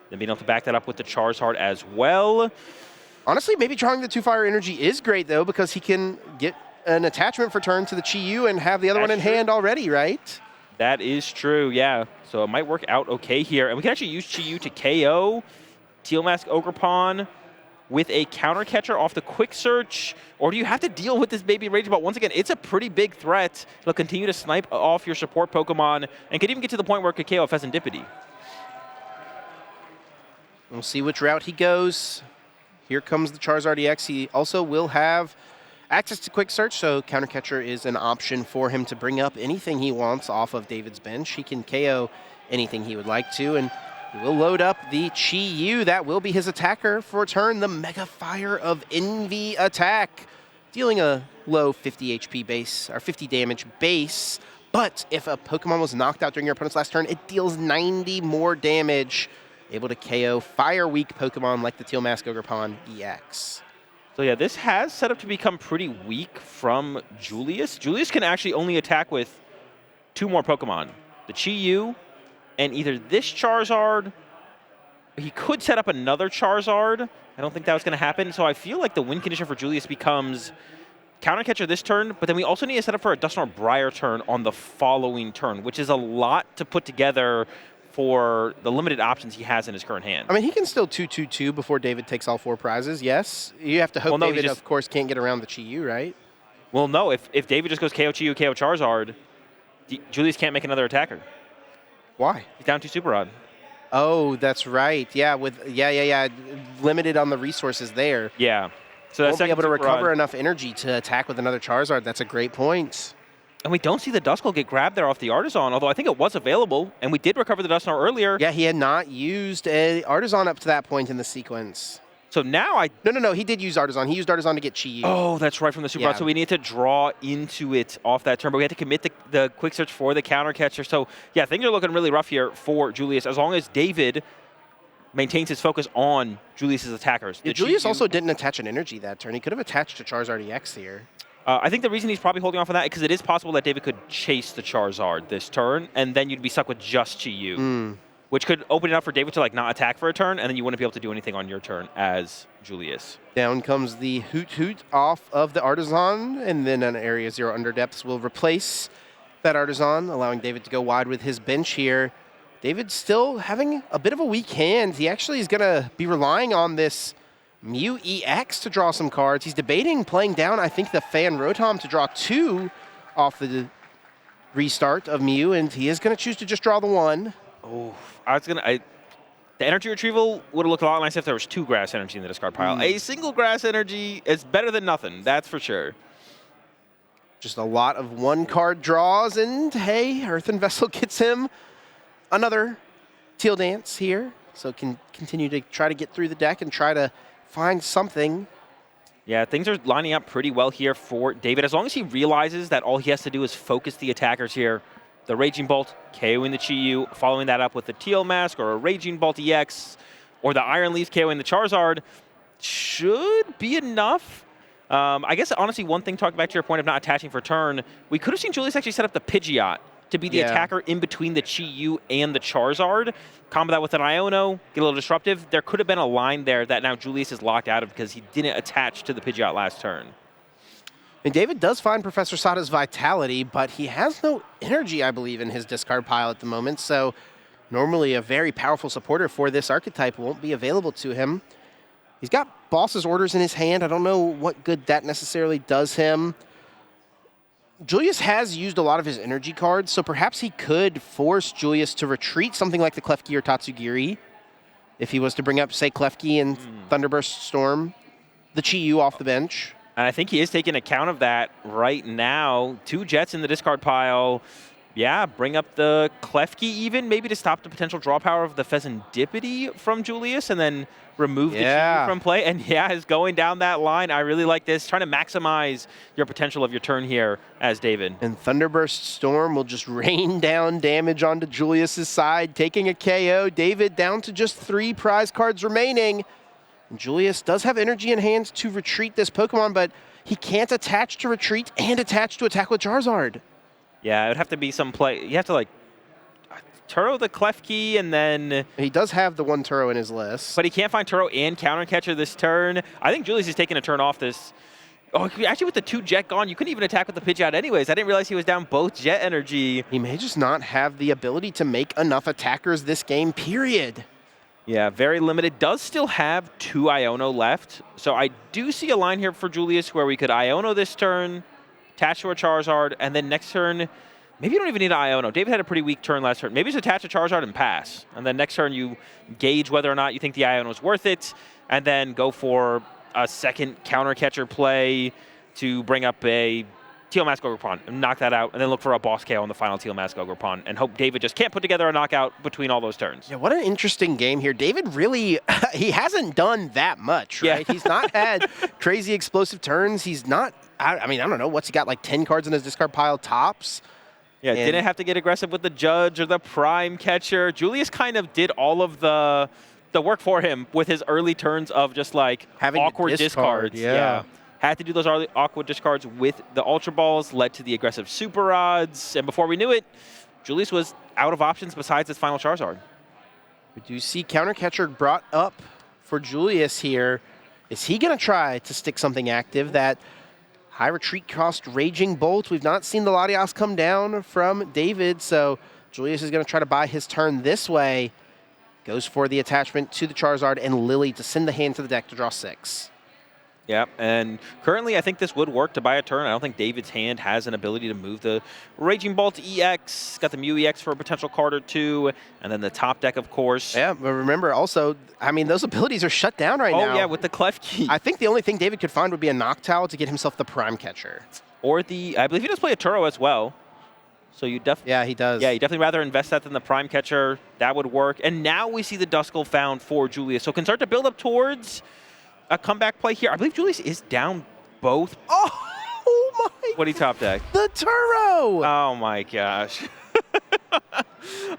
then being able to back that up with the Charizard as well.
Honestly, maybe drawing the 2 Fire Energy is great, though, because he can get an attachment for turn to the Chi-Yu and have the other one in hand already, right?
That is true, yeah. So it might work out okay here. And we can actually use Chi-Yu to KO Teal Mask Ogerpon with a counter catcher off the Quick Search. Or do you have to deal with this baby Raging Bolt? Once again, it's a pretty big threat. It'll continue to snipe off your support Pokemon and could even get to the point where it could KO Fezandipity.
We'll see which route he goes. Here comes the Charizard EX. He also will have access to Quick Search, so Counter Catcher is an option for him to bring up anything he wants off of David's bench. He can KO anything he would like to, and he will load up the Chi-Yu. That will be his attacker for turn, the Mega Fire of Envy attack, dealing a low 50 HP base, or 50 damage base, But if a Pokemon was knocked out during your opponent's last turn, it deals 90 more damage, able to KO fire-weak Pokemon like the Teal Mask Ogerpon EX.
So yeah, this has set up to become pretty weak from Julius. Julius can actually only attack with 2 more Pokemon, the Chi-Yu and either this Charizard. He could set up another Charizard. I don't think that was going to happen. So I feel like the win condition for Julius becomes Counter Catcher this turn, but then we also need to set up for a Dusknoir Briar turn on the following turn, which is a lot to put together for the limited options he has in his current hand.
I mean, he can still 2-2-2 before David takes all 4 prizes, yes. You have to hope David, of course, can't get around the Chi-Yu, right?
Well, no. If David just goes KO Chi-Yu, KO Charizard, Julius can't make another attacker.
Why?
He's down 2 Super Rod.
Oh, that's right. Yeah, limited on the resources there.
Yeah. So that's
won't be able to recover enough energy to attack with another Charizard. That's a great point.
And we don't see the Duskull get grabbed there off the Artisan, although I think it was available, and we did recover the Dusknoir earlier.
Yeah, he had not used a Artisan up to that point in the sequence.
So now
No, he did use Artisan. He used Artisan to get Chi-Yu.
Oh, that's right, from the Super Rod. So we need to draw into it off that turn, but we had to commit the quick search for the Counter Catcher. So, yeah, things are looking really rough here for Julius, as long as David maintains his focus on Julius's attackers.
Yeah, Julius also didn't attach an energy that turn. He could have attached to Charizard EX here.
I think the reason he's probably holding off on that is because it is possible that David could chase the Charizard this turn, and then you'd be stuck with just Chi-Yu, which could open it up for David to not attack for a turn, and then you wouldn't be able to do anything on your turn as Julius.
Down comes the Hoot off of the Artisan, and then an Area 0 Under Depths will replace that Artisan, allowing David to go wide with his bench here. David's still having a bit of a weak hand. He actually is going to be relying on this Mew EX to draw some cards. He's debating playing down, I think, the Fan Rotom to draw 2 off the restart of Mew, and he is going to choose to just draw the 1.
Oh, the energy retrieval would have looked a lot nicer if there was 2 grass energy in the discard pile. A single grass energy is better than nothing, that's for sure.
Just a lot of 1-card draws, and hey, Earthen Vessel gets him another Teal Dance here, so can continue to try to get through the deck and try to find something.
Yeah, things are lining up pretty well here for David. As long as he realizes that all he has to do is focus the attackers here. The Raging Bolt, KOing the Chi-Yu, following that up with the Teal Mask or a Raging Bolt EX, or the Iron Leaf KOing the Charizard, should be enough. I guess, honestly, one thing, talking back to your point of not attaching for turn, we could have seen Julius actually set up the Pidgeot to be the attacker in between the Chi-Yu and the Charizard. Combo that with an Iono, get a little disruptive. There could have been a line there that now Julius is locked out of because he didn't attach to the Pidgeot last turn.
And David does find Professor Sada's Vitality, but he has no energy, I believe, in his discard pile at the moment. So normally a very powerful supporter for this archetype won't be available to him. He's got Boss's Orders in his hand. I don't know what good that necessarily does him. Julius has used a lot of his energy cards, so perhaps he could force Julius to retreat something like the Klefki or Tatsugiri if he was to bring up, say, Klefki and Thunderburst Storm, the Chi-Yu off the bench.
And I think he is taking account of that right now. 2 Jets in the discard pile. Yeah, bring up the Klefki even, maybe to stop the potential draw power of the Pheasantipity from Julius, and then remove the Chi-Yu from play. And yeah, is going down that line. I really like this. Trying to maximize your potential of your turn here as David.
And Thunderburst Storm will just rain down damage onto Julius's side, taking a KO. David down to just 3 prize cards remaining. And Julius does have energy in hand to retreat this Pokemon, but he can't attach to retreat and attach to attack with Charizard.
Yeah, it would have to be some play. You have to, Turo the Klefki, and then...
He does have the 1 Turo in his list.
But he can't find Turo and Counter Catcher this turn. I think Julius is taking a turn off this. Oh, actually, with the 2 Jet gone, you couldn't even attack with the Pidgeot anyways. I didn't realize he was down both Jet energy.
He may just not have the ability to make enough attackers this game, period.
Yeah, very limited. Does still have 2 Iono left. So I do see a line here for Julius where we could Iono this turn, attach to a Charizard, and then next turn, maybe you don't even need an Iono. David had a pretty weak turn last turn. Maybe just attach a Charizard and pass. And then next turn you gauge whether or not you think the Iono is worth it, and then go for a second Counter Catcher play to bring up a Teal Mask Ogerpon and knock that out, and then look for a boss KO on the final Teal Mask Ogerpon and hope David just can't put together a knockout between all those turns.
Yeah, what an interesting game here. David really, he hasn't done that much, right? Yeah. He's not had crazy explosive turns. He's not, I mean, I don't know, what's he got, 10 cards in his discard pile tops?
Yeah, didn't have to get aggressive with the Judge or the Prime Catcher. Julius kind of did all of the work for him with his early turns of just like
having
awkward discards.
Yeah.
Had to do those early awkward discards with the Ultra Balls, led to the aggressive Super Rods, and before we knew it, Julius was out of options besides his final Charizard.
We do see Counter Catcher brought up for Julius here. Is he going to try to stick something active? That high retreat cost Raging Bolt. We've not seen the Latias come down from David, so Julius is going to try to buy his turn this way. Goes for the attachment to the Charizard and Lily to send the hand to the deck to draw 6.
Yeah, and currently I think this would work to buy a turn. I don't think David's hand has an ability to move the Raging Bolt EX, got the Mew EX for a potential card or two, and then the top deck, of course.
Yeah, but remember also, I mean, those abilities are shut down right now.
Oh, yeah, with the Clef Key.
I think the only thing David could find would be a Noctowl to get himself the Prime Catcher.
Or I believe he does play a Turo as well. So you definitely.
Yeah, he does.
Yeah, you definitely rather invest that than the Prime Catcher. That would work. And now we see the Duskull found for Julius. So can start to build up towards a comeback play here. I believe Julius is down both.
Oh my!
What do you top deck?
The Turo!
Oh my gosh.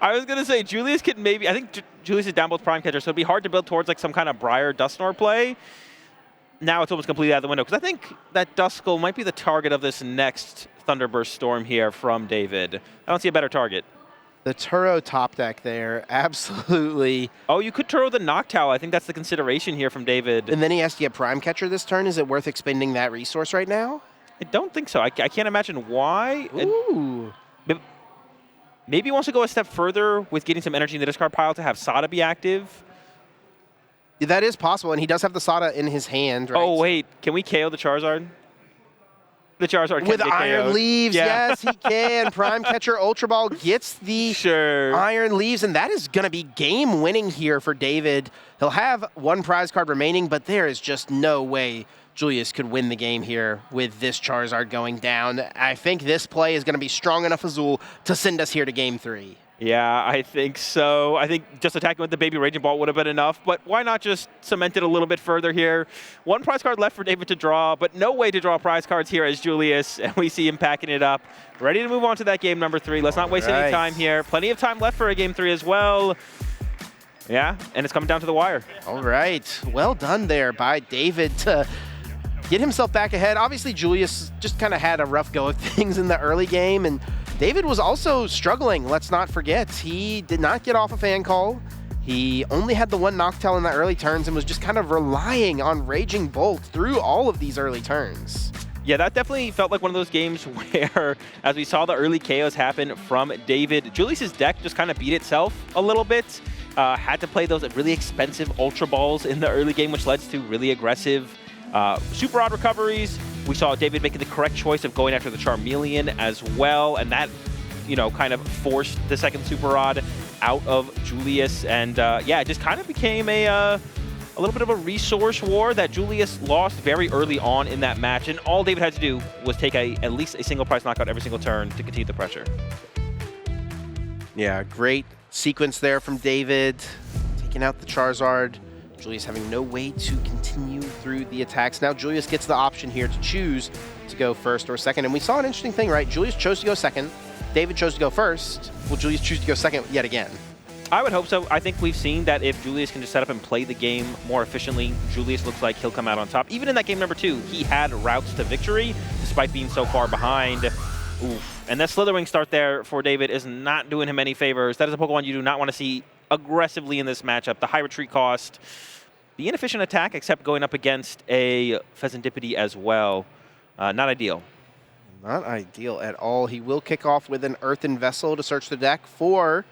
I was going to say, Julius could maybe, I think Julius is down both Prime Catcher, so it'd be hard to build towards like some kind of Briar Dusknoir play. Now it's almost completely out of the window, because I think that Duskull might be the target of this next Thunderburst Storm here from David. I don't see a better target.
The Turo top deck there, absolutely.
Oh, you could Turo the Noctowl. I think that's the consideration here from David.
And then he has to get Prime Catcher this turn. Is it worth expending that resource right now?
I don't think so. I can't imagine why.
Ooh.
Maybe he wants to go a step further with getting some energy in the discard pile to have Sada be active.
Yeah, that is possible, and he does have the Sada in his hand, right?
Oh, wait. Can we KO the Charizard? The Charizard can
with
get
Iron
KO'd.
Leaves,
Yeah.
yes, he can. Prime Catcher Ultra Ball gets the Iron Leaves, and that is going to be game-winning here for David. He'll have one prize card remaining, but there is just no way Julius could win the game here with this Charizard going down. I think this play is going to be strong enough, Azul, to send us here to Game 3.
Yeah, I think so. I think just attacking with the Baby Raging Ball would have been enough, but why not just cement it a little bit further here? One prize card left for David to draw, but no way to draw prize cards here as Julius, and we see him packing it up. Ready to move on to that game number 3. Let's not waste any time here. Plenty of time left for a Game 3 as well. Yeah, and it's coming down to the wire.
All right. Well done there by David to get himself back ahead. Obviously, Julius just kind of had a rough go of things in the early game, and David was also struggling, let's not forget. He did not get off a fan call. He only had the one Noctowl in the early turns and was just kind of relying on Raging Bolt through all of these early turns.
Yeah, that definitely felt like one of those games where, as we saw the early KOs happen from David, Julius's deck just kind of beat itself a little bit. Had to play those really expensive Ultra Balls in the early game, which led to really aggressive Super Odd recoveries. We saw David making the correct choice of going after the Charmeleon as well, and that, you know, kind of forced the second Super Odd out of Julius. And yeah, it just kind of became a little bit of a resource war that Julius lost very early on in that match. And all David had to do was take at least a single prize knockout every single turn to continue the pressure.
Yeah, great sequence there from David, taking out the Charizard. Julius having no way to continue through the attacks. Now Julius gets the option here to choose to go first or second. And we saw an interesting thing, right? Julius chose to go second. David chose to go first. Will Julius choose to go second yet again?
I would hope so. I think we've seen that if Julius can just set up and play the game more efficiently, Julius looks like he'll come out on top. Even in that game number 2, he had routes to victory despite being so far behind. Oof. And that Slitherwing start there for David is not doing him any favors. That is a Pokemon you do not want to see aggressively in this matchup. The high retreat cost, the inefficient attack, except going up against a Pheasantipede as well. Not ideal.
Not ideal at all. He will kick off with an Earthen Vessel to search the deck for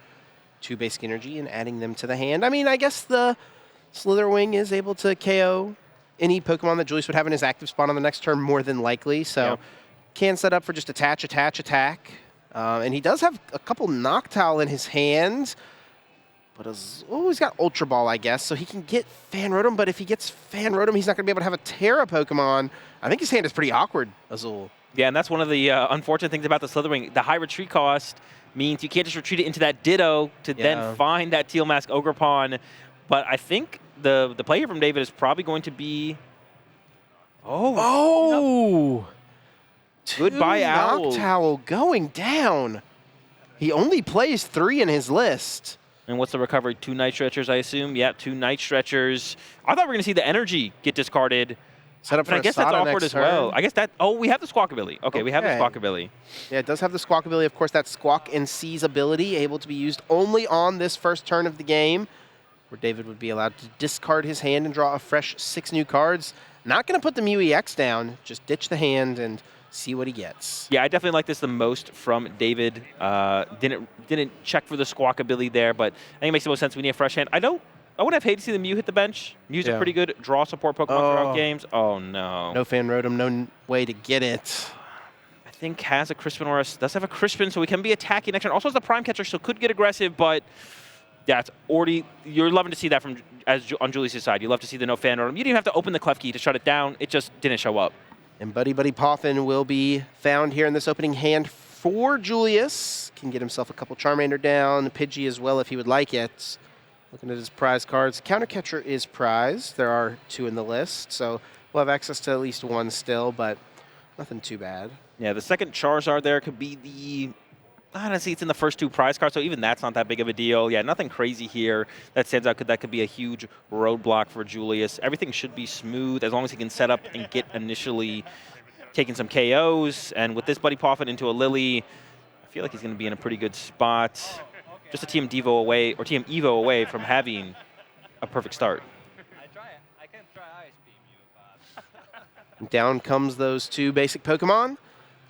2 basic energy and adding them to the hand. I mean, I guess the Slitherwing is able to KO any Pokemon that Julius would have in his active spot on the next turn more than likely. So can set up for just attach, attack. And he does have a couple Noctowl in his hand. But he's got Ultra Ball, I guess, so he can get Fan Rotom. But if he gets Fan Rotom, he's not going to be able to have a Terra Pokemon. I think his hand is pretty awkward, Azul.
Yeah, and that's one of the unfortunate things about the Slitherwing. The high retreat cost means you can't just retreat it into that Ditto to then find that Teal Mask Ogerpon. But I think the play here from David is probably going to be...
Oh!
Goodbye, Owl.
Noctowl going down. He only plays 3 in his list.
And what's the recovery? 2 Night Stretchers, I assume? Yeah, 2 Night Stretchers. I thought we were going to see the energy get discarded.
Set up for
but I guess that's awkward as well.
turn.
I guess that... Oh, we have the Squawk ability. Okay, we have the Squawk ability.
Yeah, it does have the Squawk ability. Of course, that Squawk and Seize ability, able to be used only on this first turn of the game, where David would be allowed to discard his hand and draw a fresh 6 new cards. Not going to put the Mew EX down, just ditch the hand and see what he gets.
Yeah, I definitely like this the most from David. Didn't check for the Squawk ability there, but I think it makes the most sense. We need a fresh hand. I would have hated to see the Mew hit the bench. Mew's a pretty good draw support Pokemon throughout games. Oh, no.
No fan Rotom, no way to get it.
I think has a Crispin or does have a Crispin, so he can be attacking next turn. Also has the Prime Catcher, so could get aggressive, but that's already... You're loving to see that on Julius' side. You love to see the no fan Rotom. You didn't even have to open the Clef Key to shut it down. It just didn't show up.
And Buddy Poffin will be found here in this opening hand for Julius. Can get himself a couple Charmander down, Pidgey as well if he would like it. Looking at his prize cards, Counter Catcher is prized. There are 2 in the list, so we'll have access to at least 1 still, but nothing too bad.
Yeah, the second Charizard there could be the... Honestly, it's in the first 2 prize cards, so even that's not that big of a deal. Yeah, nothing crazy here that stands out. That could be a huge roadblock for Julius. Everything should be smooth as long as he can set up and get initially taking some KOs. And with this Buddy Poffin into a Lily, I feel like he's going to be in a pretty good spot. Just a Team Devo away, or Team Evo away from having a perfect start.
I can try Ice Beam you, but...
Down comes those 2 basic Pokemon.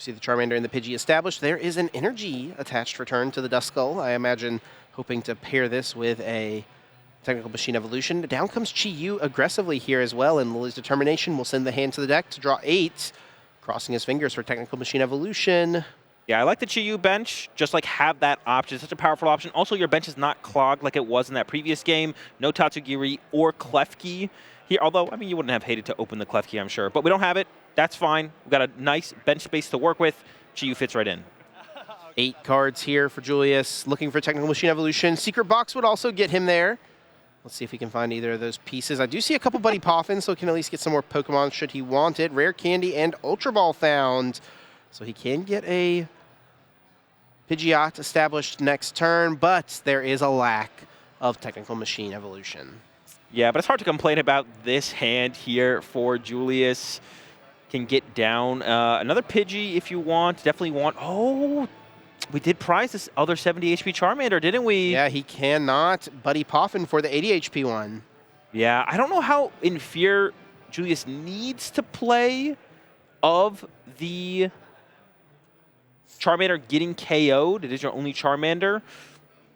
See the Charmander and the Pidgey established. There is an energy attached return to the Duskull. I imagine hoping to pair this with a Technical Machine Evolution. Down comes Chi-Yu aggressively here as well, and Lily's Determination will send the hand to the deck to draw 8. Crossing his fingers for Technical Machine Evolution.
Yeah, I like the Chi-Yu bench. Just like have that option. It's such a powerful option. Also, your bench is not clogged like it was in that previous game. No Tatsugiri or Klefki here. Although, I mean, you wouldn't have hated to open the Klefki, I'm sure. But we don't have it. That's fine. We've got a nice bench space to work with. Chi-Yu fits right in.
8 cards here for Julius. Looking for Technical Machine Evolution. Secret Box would also get him there. Let's see if we can find either of those pieces. I do see a couple Buddy Poffins, so he can at least get some more Pokemon should he want it. Rare Candy and Ultra Ball found. So he can get a Pidgeot established next turn, but there is a lack of Technical Machine Evolution.
Yeah, but it's hard to complain about this hand here for Julius. Can get down another Pidgey if you want. Definitely want... Oh, we did prize this other 70 HP Charmander, didn't we?
Yeah, he cannot Buddy Poffin for the 80 HP one.
Yeah, I don't know how in fear Julius needs to play of the Charmander getting KO'd. It is your only Charmander.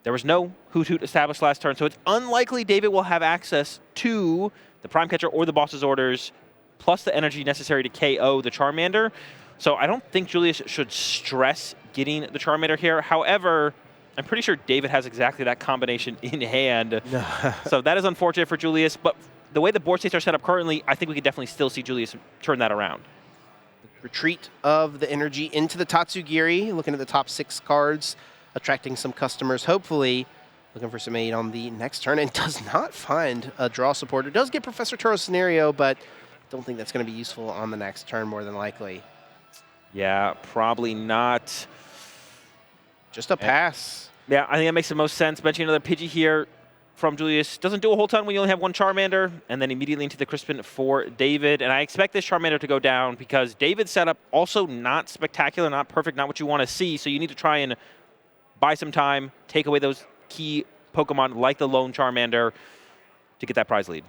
There was no Hoot Hoot established last turn, so it's unlikely David will have access to the Prime Catcher or the boss's orders, plus the energy necessary to KO the Charmander. So I don't think Julius should stress getting the Charmander here. However, I'm pretty sure David has exactly that combination in hand. So that is unfortunate for Julius, but the way the board states are set up currently, I think we could definitely still see Julius turn that around.
Retreat of the energy into the Tatsugiri, looking at the top 6 cards, attracting some customers, hopefully. Looking for some aid on the next turn, and does not find a draw supporter. Does get Professor Turo's Scenario, but don't think that's going to be useful on the next turn more than likely.
Yeah, probably not.
Just a pass.
Yeah, I think that makes the most sense. Benching another Pidgey here from Julius. Doesn't do a whole ton when you only have 1 Charmander, and then immediately into the Crispin for David. And I expect this Charmander to go down because David's setup also not spectacular, not perfect, not what you want to see. So you need to try and buy some time, take away those key Pokemon like the lone Charmander to get that prize lead.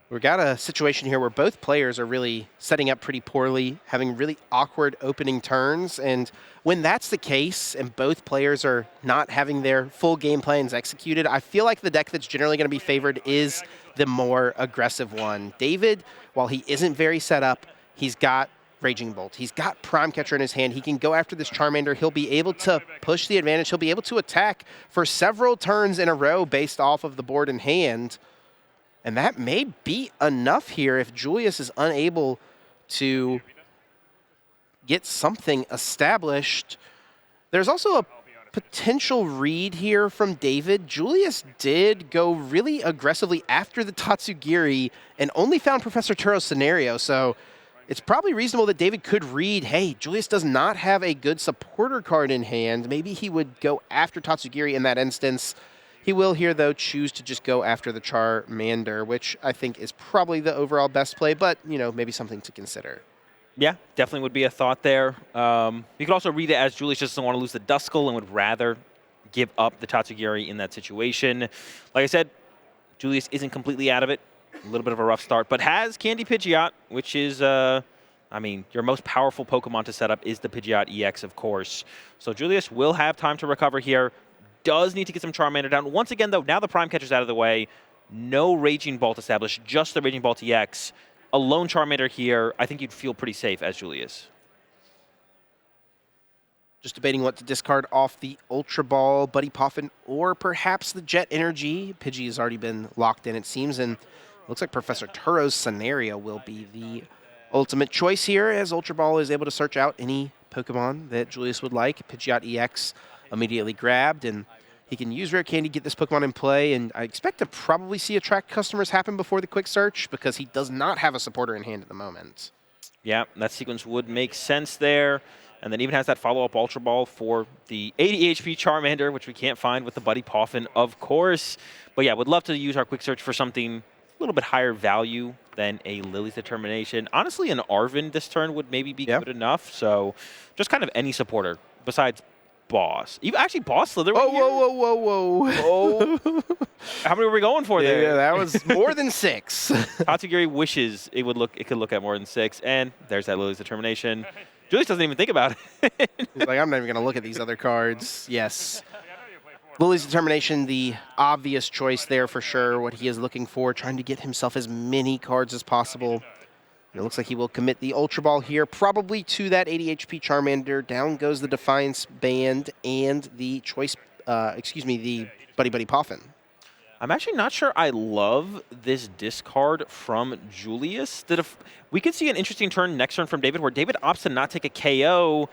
We've got a situation here where both players are really setting up pretty poorly, having really awkward opening turns. And when that's the case and both players are not having their full game plans executed, I feel like the deck that's generally going to be favored is the more aggressive one. David, while he isn't very set up, he's got Raging Bolt. He's got Prime Catcher in his hand. He can go after this Charmander. He'll be able to push the advantage. He'll be able to attack for several turns in a row based off of the board in hand. And that may be enough here if Julius is unable to get something established. There's also a potential read here from David. Julius did go really aggressively after the Tatsugiri and only found Professor Turo's Scenario. So it's probably reasonable that David could read, hey, Julius does not have a good supporter card in hand. Maybe he would go after Tatsugiri in that instance. He will here, though, choose to just go after the Charmander, which I think is probably the overall best play, but, you know, maybe something to consider.
Yeah, definitely would be a thought there. You could also read it as Julius just doesn't want to lose the Duskull and would rather give up the Tatsugiri in that situation. Like I said, Julius isn't completely out of it. A little bit of a rough start, but has Candy Pidgeot, which is, I mean, your most powerful Pokemon to set up is the Pidgeot EX, of course. So Julius will have time to recover here. Does need to get some Charmander down. Once again, though, now the Prime Catcher's out of the way. No Raging Bolt established, just the Raging Bolt EX. A lone Charmander here, I think you'd feel pretty safe as Julius.
Just debating what to discard off the Ultra Ball, Buddy Poffin, or perhaps the Jet Energy. Pidgey has already been locked in, it seems, and looks like Professor Turo's scenario will be the ultimate choice here, as Ultra Ball is able to search out any Pokemon that Julius would like. Pidgeot EX immediately grabbed, and he can use Rare Candy, get this Pokemon in play, and I expect to probably see attract customers happen before the quick search because he does not have a supporter in hand at the moment.
Yeah, that sequence would make sense there. And then even has that follow-up Ultra Ball for the 80 HP Charmander, which we can't find with the Buddy Poffin, of course. But yeah, would love to use our quick search for something a little bit higher value than a Lily's Determination. Honestly, an Arven this turn would maybe be good enough. So just kind of any supporter besides Boss. Even actually, Boss Slither.
Whoa.
How many were we going for there?
Yeah, that was more than 6.
Tatsugiri wishes it could look at more than 6, and there's that Lily's Determination. Julius doesn't even think about it.
He's like, I'm not even going to look at these other cards. Yes. Lily's Determination, the obvious choice there for sure, what he is looking for, trying to get himself as many cards as possible. And it looks like he will commit the Ultra Ball here, probably to that 80 HP Charmander. Down goes the Defiance Band and the the Buddy Poffin.
I'm actually not sure I love this discard from Julius. We could see an interesting turn next turn from David, where David opts to not take a KO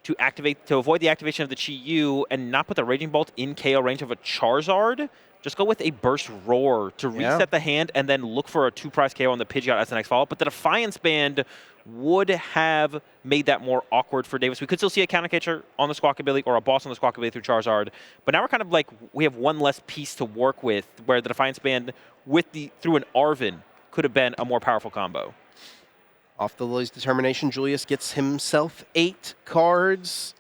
to avoid the activation of the Chi-Yu and not put the Raging Bolt in KO range of a Charizard. Just go with a Burst Roar to reset the hand and then look for a 2-prize KO on the Pidgeot as the next follow-up. But the Defiance Band would have made that more awkward for Davis. We could still see a counter catcher on the Squawkabilly or a boss on the Squawkabilly through Charizard. But now we're kind of like, we have one less piece to work with, where the Defiance Band through an Arven could have been a more powerful combo.
Off the Lily's Determination, Julius gets himself 8 cards.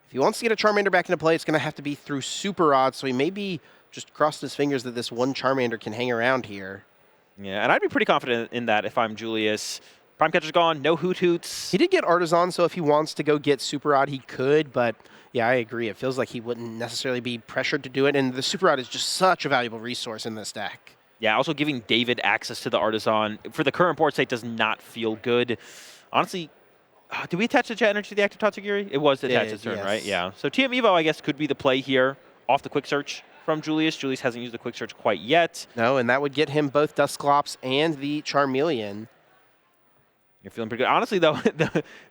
If he wants to get a Charmander back into play, it's going to have to be through Super Odds, so he may be just crossed his fingers that this one Charmander can hang around here.
Yeah, and I'd be pretty confident in that if I'm Julius. Prime Catcher's gone, no Hoot Hoots.
He did get Artisan, so if he wants to go get Super Odd, he could, but yeah, I agree. It feels like he wouldn't necessarily be pressured to do it, and the Super Odd is just such a valuable resource in this deck.
Yeah, also giving David access to the Artisan for the current board state does not feel good. Honestly, did we attach the Jet Energy to the active Tatsugiri? It was attached this turn, right? Yeah. So TM Evo, I guess, could be the play here off the quick search from Julius. Julius hasn't used the quick search quite yet.
No, and that would get him both Dusclops and the Charmeleon.
You're feeling pretty good. Honestly, though,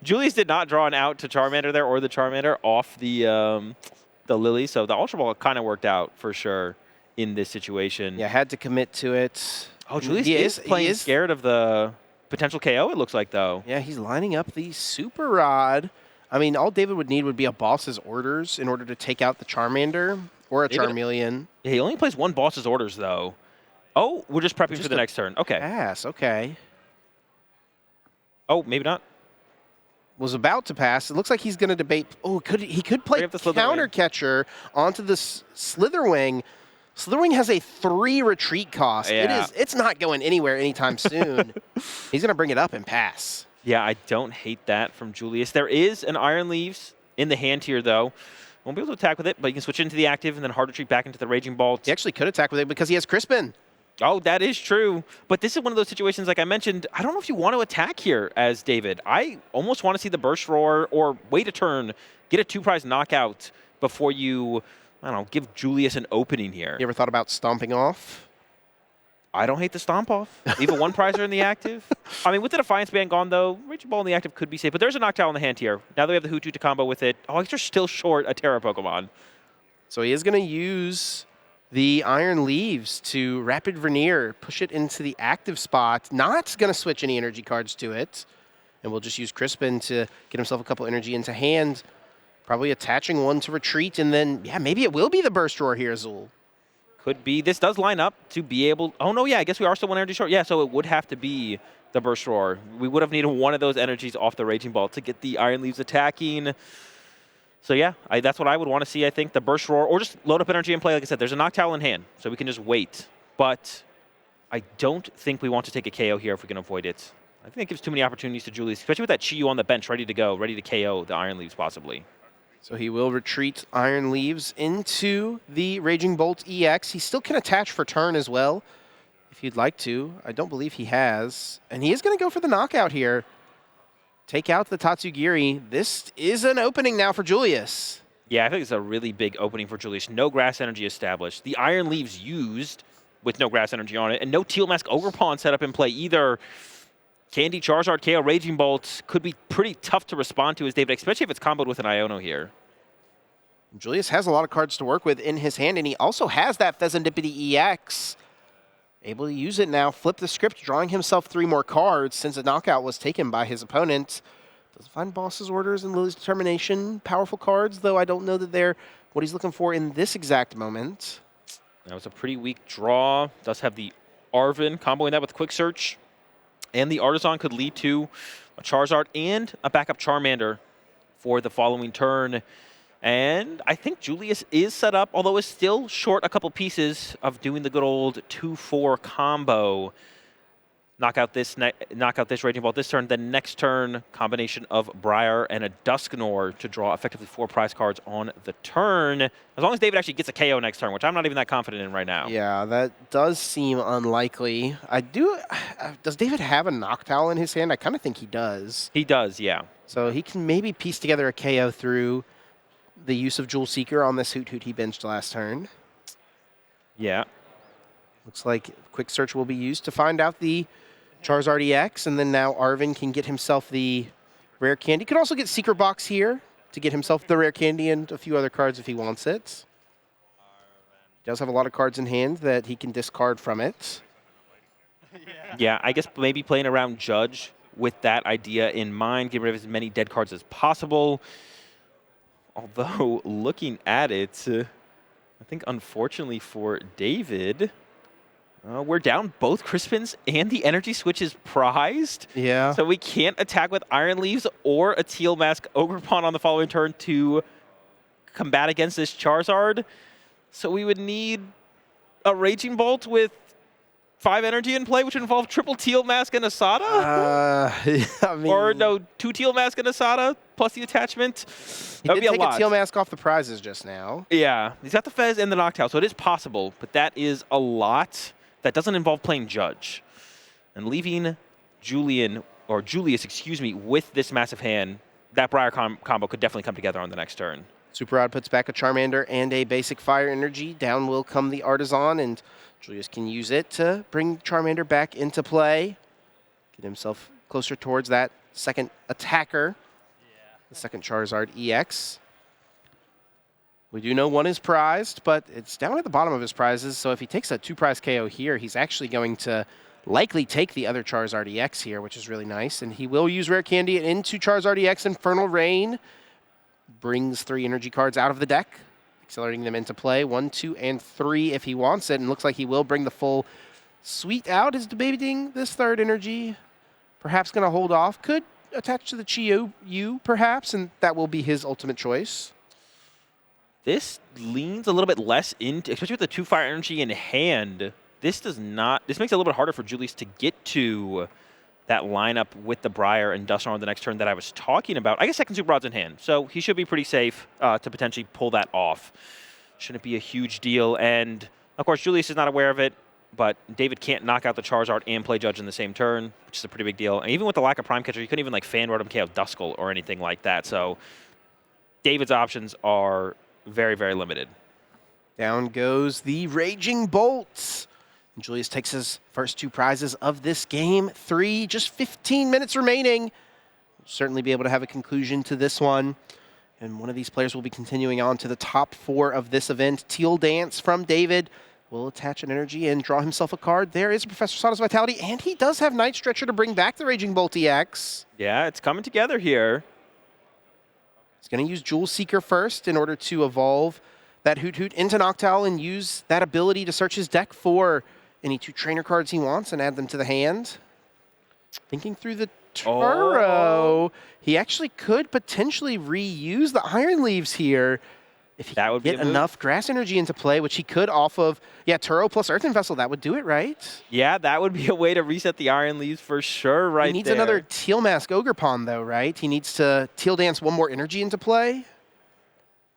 Julius did not draw an out to Charmander there or the Charmander off the Lily, so the Ultra Ball kind of worked out for sure in this situation.
Yeah, had to commit to it.
Oh, Julius is playing scared of the potential KO, it looks like, though.
Yeah, he's lining up the Super Rod. I mean, all David would need would be a boss's orders in order to take out the Charmander or a Charmeleon.
Yeah, he only plays one boss's orders, though. Oh, we're just prepping for the next turn. Okay.
Pass, okay.
Oh, maybe not.
Was about to pass. It looks like he's going to debate. Oh, he could play counter catcher onto the Slitherwing. Slitherwing has a 3 retreat cost.
Yeah.
It's not going anywhere anytime soon. He's going to bring it up and pass.
Yeah, I don't hate that from Julius. There is an Iron Leaves in the hand here, though. Won't be able to attack with it, but you can switch into the active and then hard retreat back into the Raging Bolt.
He actually could attack with it because he has Crispin.
Oh, that is true. But this is one of those situations, like I mentioned, I don't know if you want to attack here as David. I almost want to see the Burst Roar or wait a turn, get a 2-prize knockout before you, I don't know, give Julius an opening here.
You ever thought about stomping off?
I don't hate the stomp off. Leave a 1-prizer in the active. I mean, with the Defiance Band gone, though, Raging Ball in the active could be safe. But there's a Noctowl in the hand here. Now that we have the Hoothoot to combo with it. Oh, they're still short a Terra Pokemon.
So he is going to use the Iron Leaves to Rapid Vernier, push it into the active spot. Not going to switch any energy cards to it. And we'll just use Crispin to get himself a couple energy into hand. Probably attaching one to retreat, and then, yeah, maybe it will be the Burst Roar here, Azul.
Could be. This does line up to be able... Oh, no, yeah, I guess we are still one energy short. Yeah, so it would have to be the Burst Roar. We would have needed one of those energies off the Raging Ball to get the Iron Leaves attacking. So, yeah, that's what I would want to see, I think. The Burst Roar, or just load up energy and play. Like I said, there's a Noctowl in hand, so we can just wait. But I don't think we want to take a KO here if we can avoid it. I think it gives too many opportunities to Julius, especially with that Chi-Yu on the bench ready to go, ready to KO the Iron Leaves possibly.
So he will retreat Iron Leaves into the Raging Bolt EX. He still can attach for turn as well, if you'd like to. I don't believe he has. And he is going to go for the knockout here. Take out the Tatsugiri. This is an opening now for Julius.
Yeah, I think it's a really big opening for Julius. No grass energy established. The Iron Leaves used with no grass energy on it, and no Teal Mask Ogre Pawn set up in play either. Candy, Charizard, KO, Raging Bolt could be pretty tough to respond to as David, especially if it's comboed with an Iono here.
Julius has a lot of cards to work with in his hand, and he also has that Pheasantipity EX. Able to use it now, flip the script, drawing himself 3 more cards since the knockout was taken by his opponent. Does find Boss's Orders and Lily's Determination. Powerful cards, though I don't know that they're what he's looking for in this exact moment.
That was a pretty weak draw. Does have the Arven, comboing that with Quick Search. And the Artisan could lead to a Charizard and a backup Charmander for the following turn. And I think Julius is set up, although is still short a couple pieces of doing the good old 2-4 combo. Knock out this Raging Ball this turn. Then next turn, combination of Briar and a Dusknoir to draw effectively 4 prize cards on the turn. As long as David actually gets a KO next turn, which I'm not even that confident in right now.
Yeah, that does seem unlikely. Does David have a Noctowl in his hand? I kind of think he does.
He does, yeah.
So he can maybe piece together a KO through the use of Jewel Seeker on this Hoot he benched last turn.
Yeah.
Looks like Quick Search will be used to find out the Charizard EX, and then now Arven can get himself the Rare Candy. Could also get Secret Box here to get himself the Rare Candy and a few other cards if he wants it. He does have a lot of cards in hand that he can discard from it.
Yeah, I guess maybe playing around Judge with that idea in mind, get rid of as many dead cards as possible. Although, looking at it, I think unfortunately for David, we're down both Crispins and the energy switch is prized.
Yeah.
So we can't attack with Iron Leaves or a Teal Mask Ogre Pawn on the following turn to combat against this Charizard. So we would need a Raging Bolt with 5 energy in play, which would involve triple Teal Mask and Asada?
I mean,
or no, 2 Teal Mask and Asada plus the attachment.
He
That would
did
be a
take
lot.
a Teal Mask off the prizes just now.
Yeah, he's got the Fez and the Noctowl, so it is possible, but that is a lot. That doesn't involve playing Judge. And leaving Julius, with this massive hand, that Briar combo could definitely come together on the next turn.
Super Odd puts back a Charmander and a basic Fire Energy. Down will come the Artisan, and Julius can use it to bring Charmander back into play. Get himself closer towards that second attacker. The second Charizard EX. We do know one is prized, but it's down at the bottom of his prizes, so if he takes a 2-prize KO here, he's actually going to likely take the other Charizard EX here, which is really nice. And he will use Rare Candy into Charizard EX. Infernal Rain brings 3 energy cards out of the deck, accelerating them into play. 1, 2, and 3 if he wants it. And looks like he will bring the full suite out. Is debating this 3rd energy. Perhaps going to hold off. Could attach to the Chi-Yu, perhaps, and that will be his ultimate choice.
This leans a little bit less into, especially with the 2 Fire Energy in hand. This makes it a little bit harder for Julius to get to that lineup with the Briar and Dusknoir on the next turn that I was talking about. I guess second Super Rod's in hand, so he should be pretty safe to potentially pull that off. Shouldn't be a huge deal, and of course Julius is not aware of it, but David can't knock out the Charizard and play Judge in the same turn, which is a pretty big deal. And even with the lack of Prime Catcher, you couldn't even Fan Road him KO Duskull or anything like that, so David's options are very, very limited.
Down goes the Raging Bolt. And Julius takes his first 2 prizes of this game. 3, just 15 minutes remaining. We'll certainly be able to have a conclusion to this one. And one of these players will be continuing on to the top 4 of this event. Teal Dance from David will attach an energy and draw himself a card. There is Professor Sada's Vitality, and he does have Night Stretcher to bring back the Raging Bolt EX.
Yeah, it's coming together here.
He's going to use Jewel Seeker first in order to evolve that Hoot Hoot into Noctowl and use that ability to search his deck for any 2 trainer cards he wants and add them to the hand. Thinking through the Turo, he actually could potentially reuse the Iron Leaves here if he could get enough grass energy into play, which he could off of, Turo plus Earthen Vessel. That would do it, right?
Yeah, that would be a way to reset the Iron Leaves for sure right there.
He needs another Teal Mask Ogre Pond, though, right? He needs to Teal Dance 1 more energy into play.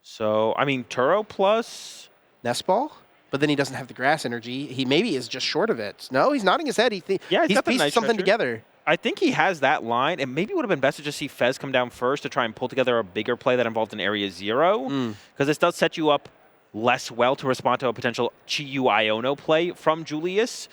So, I mean, Turo plus
Nest Ball? But then he doesn't have the grass energy. He maybe is just short of it. No, he's nodding his head. He's pieced something together.
I think he has that line, and maybe it would have been best to just see Fez come down first to try and pull together a bigger play that involved in Area 0, because this does set you up less well to respond to a potential Chi-Yu Iono play from Julius.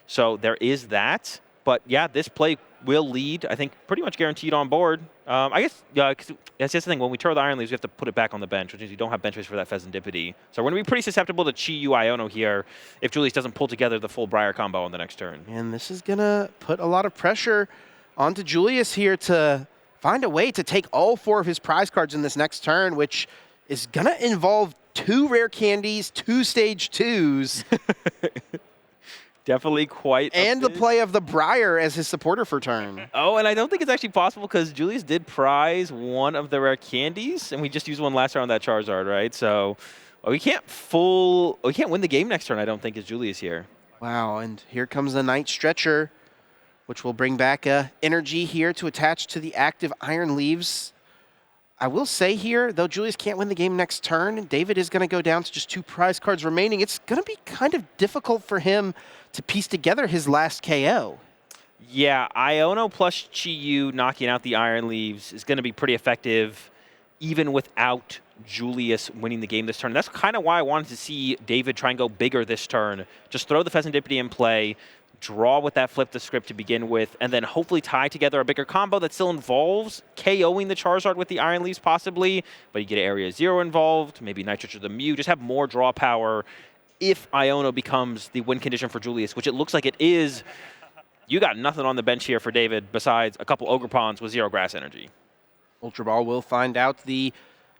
So there is that. But yeah, this play will lead, I think, pretty much guaranteed on board. I guess, that's just the thing. When we Turo the Iron Leaves, we have to put it back on the bench, which means you don't have bench space for that Pheasantipity. So we're going to be pretty susceptible to Chi-Yu Iono here if Julius doesn't pull together the full Briar combo on the next turn.
And this is going to put a lot of pressure onto Julius here to find a way to take all 4 of his prize cards in this next turn, which is going to involve 2 rare candies, 2 stage 2s.
Definitely quite
and the play of the Briar as his supporter for turn.
Oh, and I don't think it's actually possible because Julius did prize 1 of the rare candies, and we just used 1 last round on that Charizard, right? So we can't win the game next turn, I don't think, as Julius here.
Wow, and here comes the Night Stretcher, which will bring back energy here to attach to the active Iron Leaves. I will say here, though Julius can't win the game next turn, David is going to go down to just 2 prize cards remaining. It's going to be kind of difficult for him to piece together his last KO.
Yeah, Iono plus Chi-Yu knocking out the Iron Leaves is going to be pretty effective, even without Julius winning the game this turn. That's kind of why I wanted to see David try and go bigger this turn. Just throw the Pheasantipity in play, draw with that Flip the Script to begin with, and then hopefully tie together a bigger combo that still involves KOing the Charizard with the Iron Leaves possibly, but you get Area 0 involved, maybe Night Stretcher the Mew, just have more draw power. If Iono becomes the win condition for Julius, which it looks like it is, you got nothing on the bench here for David besides a couple Ogre Ponds with 0 grass energy.
Ultra Ball will find out the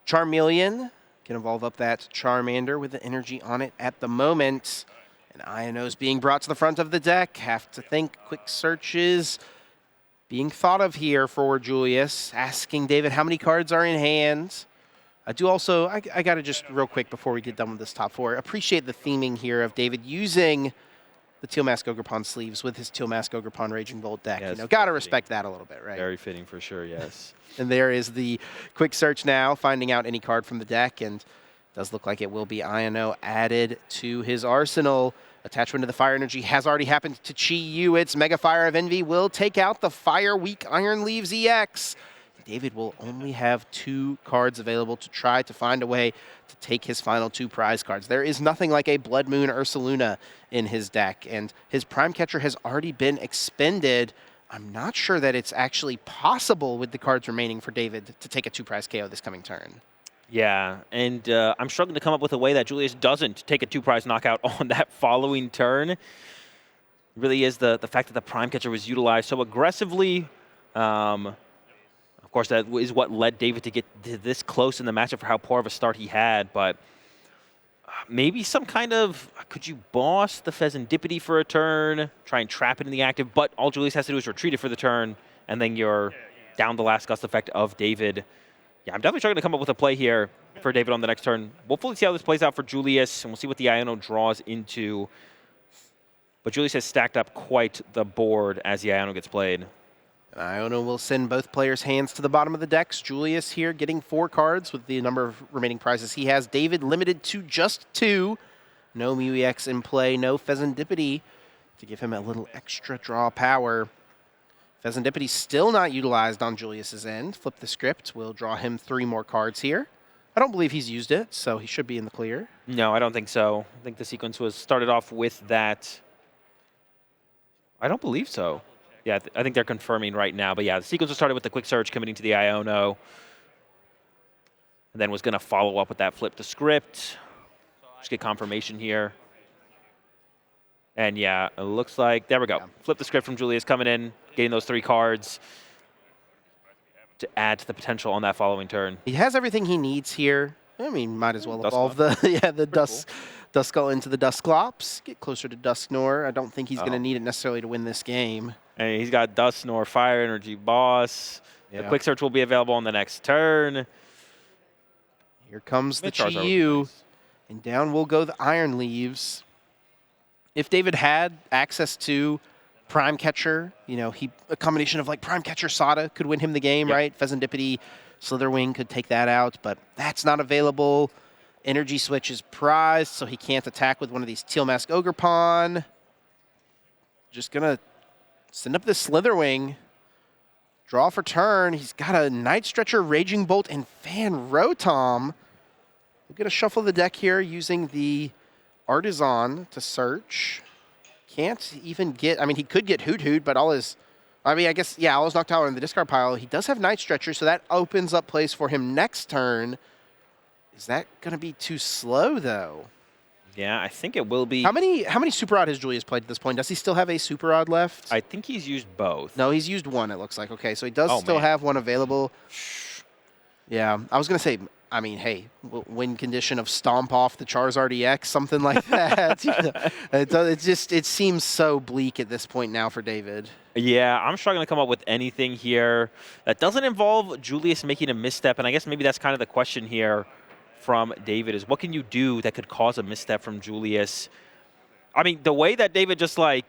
Charmeleon can evolve up that Charmander with the energy on it at the moment. And Iono's being brought to the front of the deck. Have to think quick searches being thought of here for Julius. Asking David how many cards are in hand. I do also, I got to just real quick before we get done with this top 4, appreciate the theming here of David using the Teal Mask Ogre Pond sleeves with his Teal Mask Ogre Pond Raging Bolt deck.
Yes,
got to respect that a little bit, right?
Very fitting for sure, yes.
And there is the quick search now, finding out any card from the deck, and it does look like it will be Iono added to his arsenal. Attachment to the Fire Energy has already happened to Chi-Yu. Its Mega Fire of Envy will take out the Fire Weak Iron Leaves EX. David will only have 2 cards available to try to find a way to take his final 2 prize cards. There is nothing like a Blood Moon Ursaluna in his deck, and his Prime Catcher has already been expended. I'm not sure that it's actually possible with the cards remaining for David to take a 2 prize KO this coming turn.
Yeah, and I'm struggling to come up with a way that Julius doesn't take a 2 prize knockout on that following turn. It really is the fact that the Prime Catcher was utilized so aggressively. Of course, that is what led David to get to this close in the matchup for how poor of a start he had. But maybe some kind of, could you boss the Pheasantipity for a turn, try and trap it in the active, but all Julius has to do is retreat it for the turn, and then you're down the last gust effect of David. Yeah, I'm definitely struggling to come up with a play here for David on the next turn. We'll fully see how this plays out for Julius, and we'll see what the Iono draws into. But Julius has stacked up quite the board as the Iono gets played.
Iono will send both players' hands to the bottom of the decks. Julius here getting 4 cards with the number of remaining prizes he has. David limited to just 2. No Mew EX in play, no Pheasantipity to give him a little extra draw power. Pheasantipity still not utilized on Julius's end. Flip the Script will draw him 3 more cards here. I don't believe he's used it, so he should be in the clear.
No, I don't think so. I think the sequence was started off with that. I don't believe so. Yeah, I think they're confirming right now. But yeah, the sequence was started with the quick search committing to the Iono. and then was going to follow up with that flip the script. Just get confirmation here. And yeah, it looks like, there we go. Flip the script from Julius coming in, getting those 3 cards to add to the potential on that following turn.
He has everything he needs here. I mean, might as well
Dusk
evolve the Duskull into the Dusclops. Get closer to Dusknor. I don't think he's going to need it necessarily to win this game.
And he's got Dusknor, Fire Energy, Boss. The Quick Search will be available on the next turn.
Here comes the Chi-Yu. And down will go the Iron Leaves. If David had access to Prime Catcher, you know, a combination of like Prime Catcher, Sada could win him the game, right? Pheasantipity, Slitherwing could take that out, but that's not available. Energy Switch is prized, so he can't attack with one of these Teal Mask Ogerpon. Just gonna send up this Slitherwing. Draw for turn. He's got a Night Stretcher, Raging Bolt, and Fan Rotom. We're gonna shuffle the deck here using the Artisan to search. Can't even get, I mean, he could get Hoot, but all his, I mean, I guess, yeah, all his knocked out in the discard pile. He does have Night Stretcher, so that opens up plays for him next turn. Is that going to be too slow, though?
Yeah, I think it will be.
How many Super Rod has Julius played at this point? Does he still have a Super Rod left?
I think he's used both.
No, he's used one, it looks like. Okay, so he does still have one available. Yeah, I was going to say, I mean, hey, win condition of Stomp off the Charizard EX, something like that. It seems so bleak at this point now for David.
Yeah, I'm struggling to come up with anything here that doesn't involve Julius making a misstep, and I guess maybe that's kind of the question here from David is what can you do that could cause a misstep from Julius? I mean, the way that David just like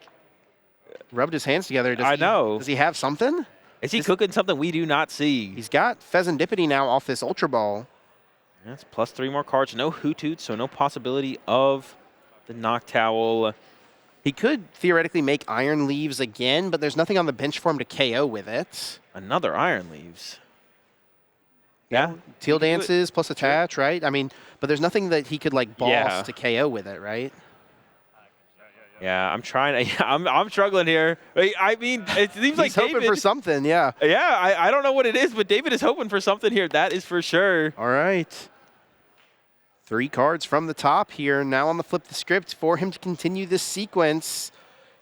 rubbed his hands together. Does he have something?
Is he cooking something we do not see?
He's got Pheasantipity now off this Ultra Ball.
That's plus 3 more cards. No Hoot, so no possibility of the Noctowl.
He could theoretically make Iron Leaves again, but there's nothing on the bench for him to KO with it.
Another Iron Leaves. Yeah.
Teal Dances plus Attach, right? I mean, but there's nothing that he could like boss to KO with it, right?
Yeah, I'm trying to. I'm struggling here. I mean, it seems like
he's hoping for something. Yeah.
Yeah, I don't know what it is, but David is hoping for something here. That is for sure.
All right. 3 cards from the top here. Now on the flip the script for him to continue this sequence.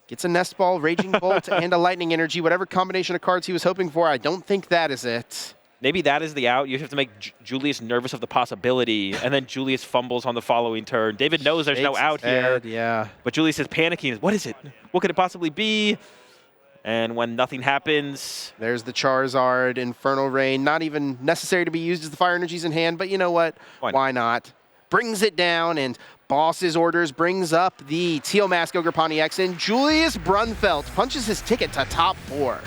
Gets a Nest Ball, Raging Bolt, and a Lightning Energy. Whatever combination of cards he was hoping for, I don't think that is it.
Maybe that is the out. You have to make Julius nervous of the possibility, and then Julius fumbles on the following turn. David knows there's no out here.
Yeah.
But Julius is panicking. What is it? What could it possibly be? And when nothing happens...
There's the Charizard, Infernal Rain. Not even necessary to be used as the Fire Energy's in hand, but you know what? Why not? Brings it down, and Boss's orders brings up the Teal Mask Ogerpon EX, and Julius Brunfeldt punches his ticket to top 4.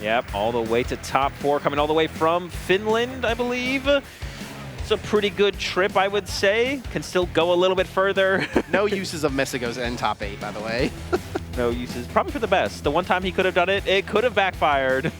Yep, all the way to top 4, coming all the way from Finland, I believe. It's a pretty good trip, I would say. Can still go a little bit further.
No uses of Messigos in top 8, by the way.
No uses. Probably for the best. The one time he could have done it, it could have backfired.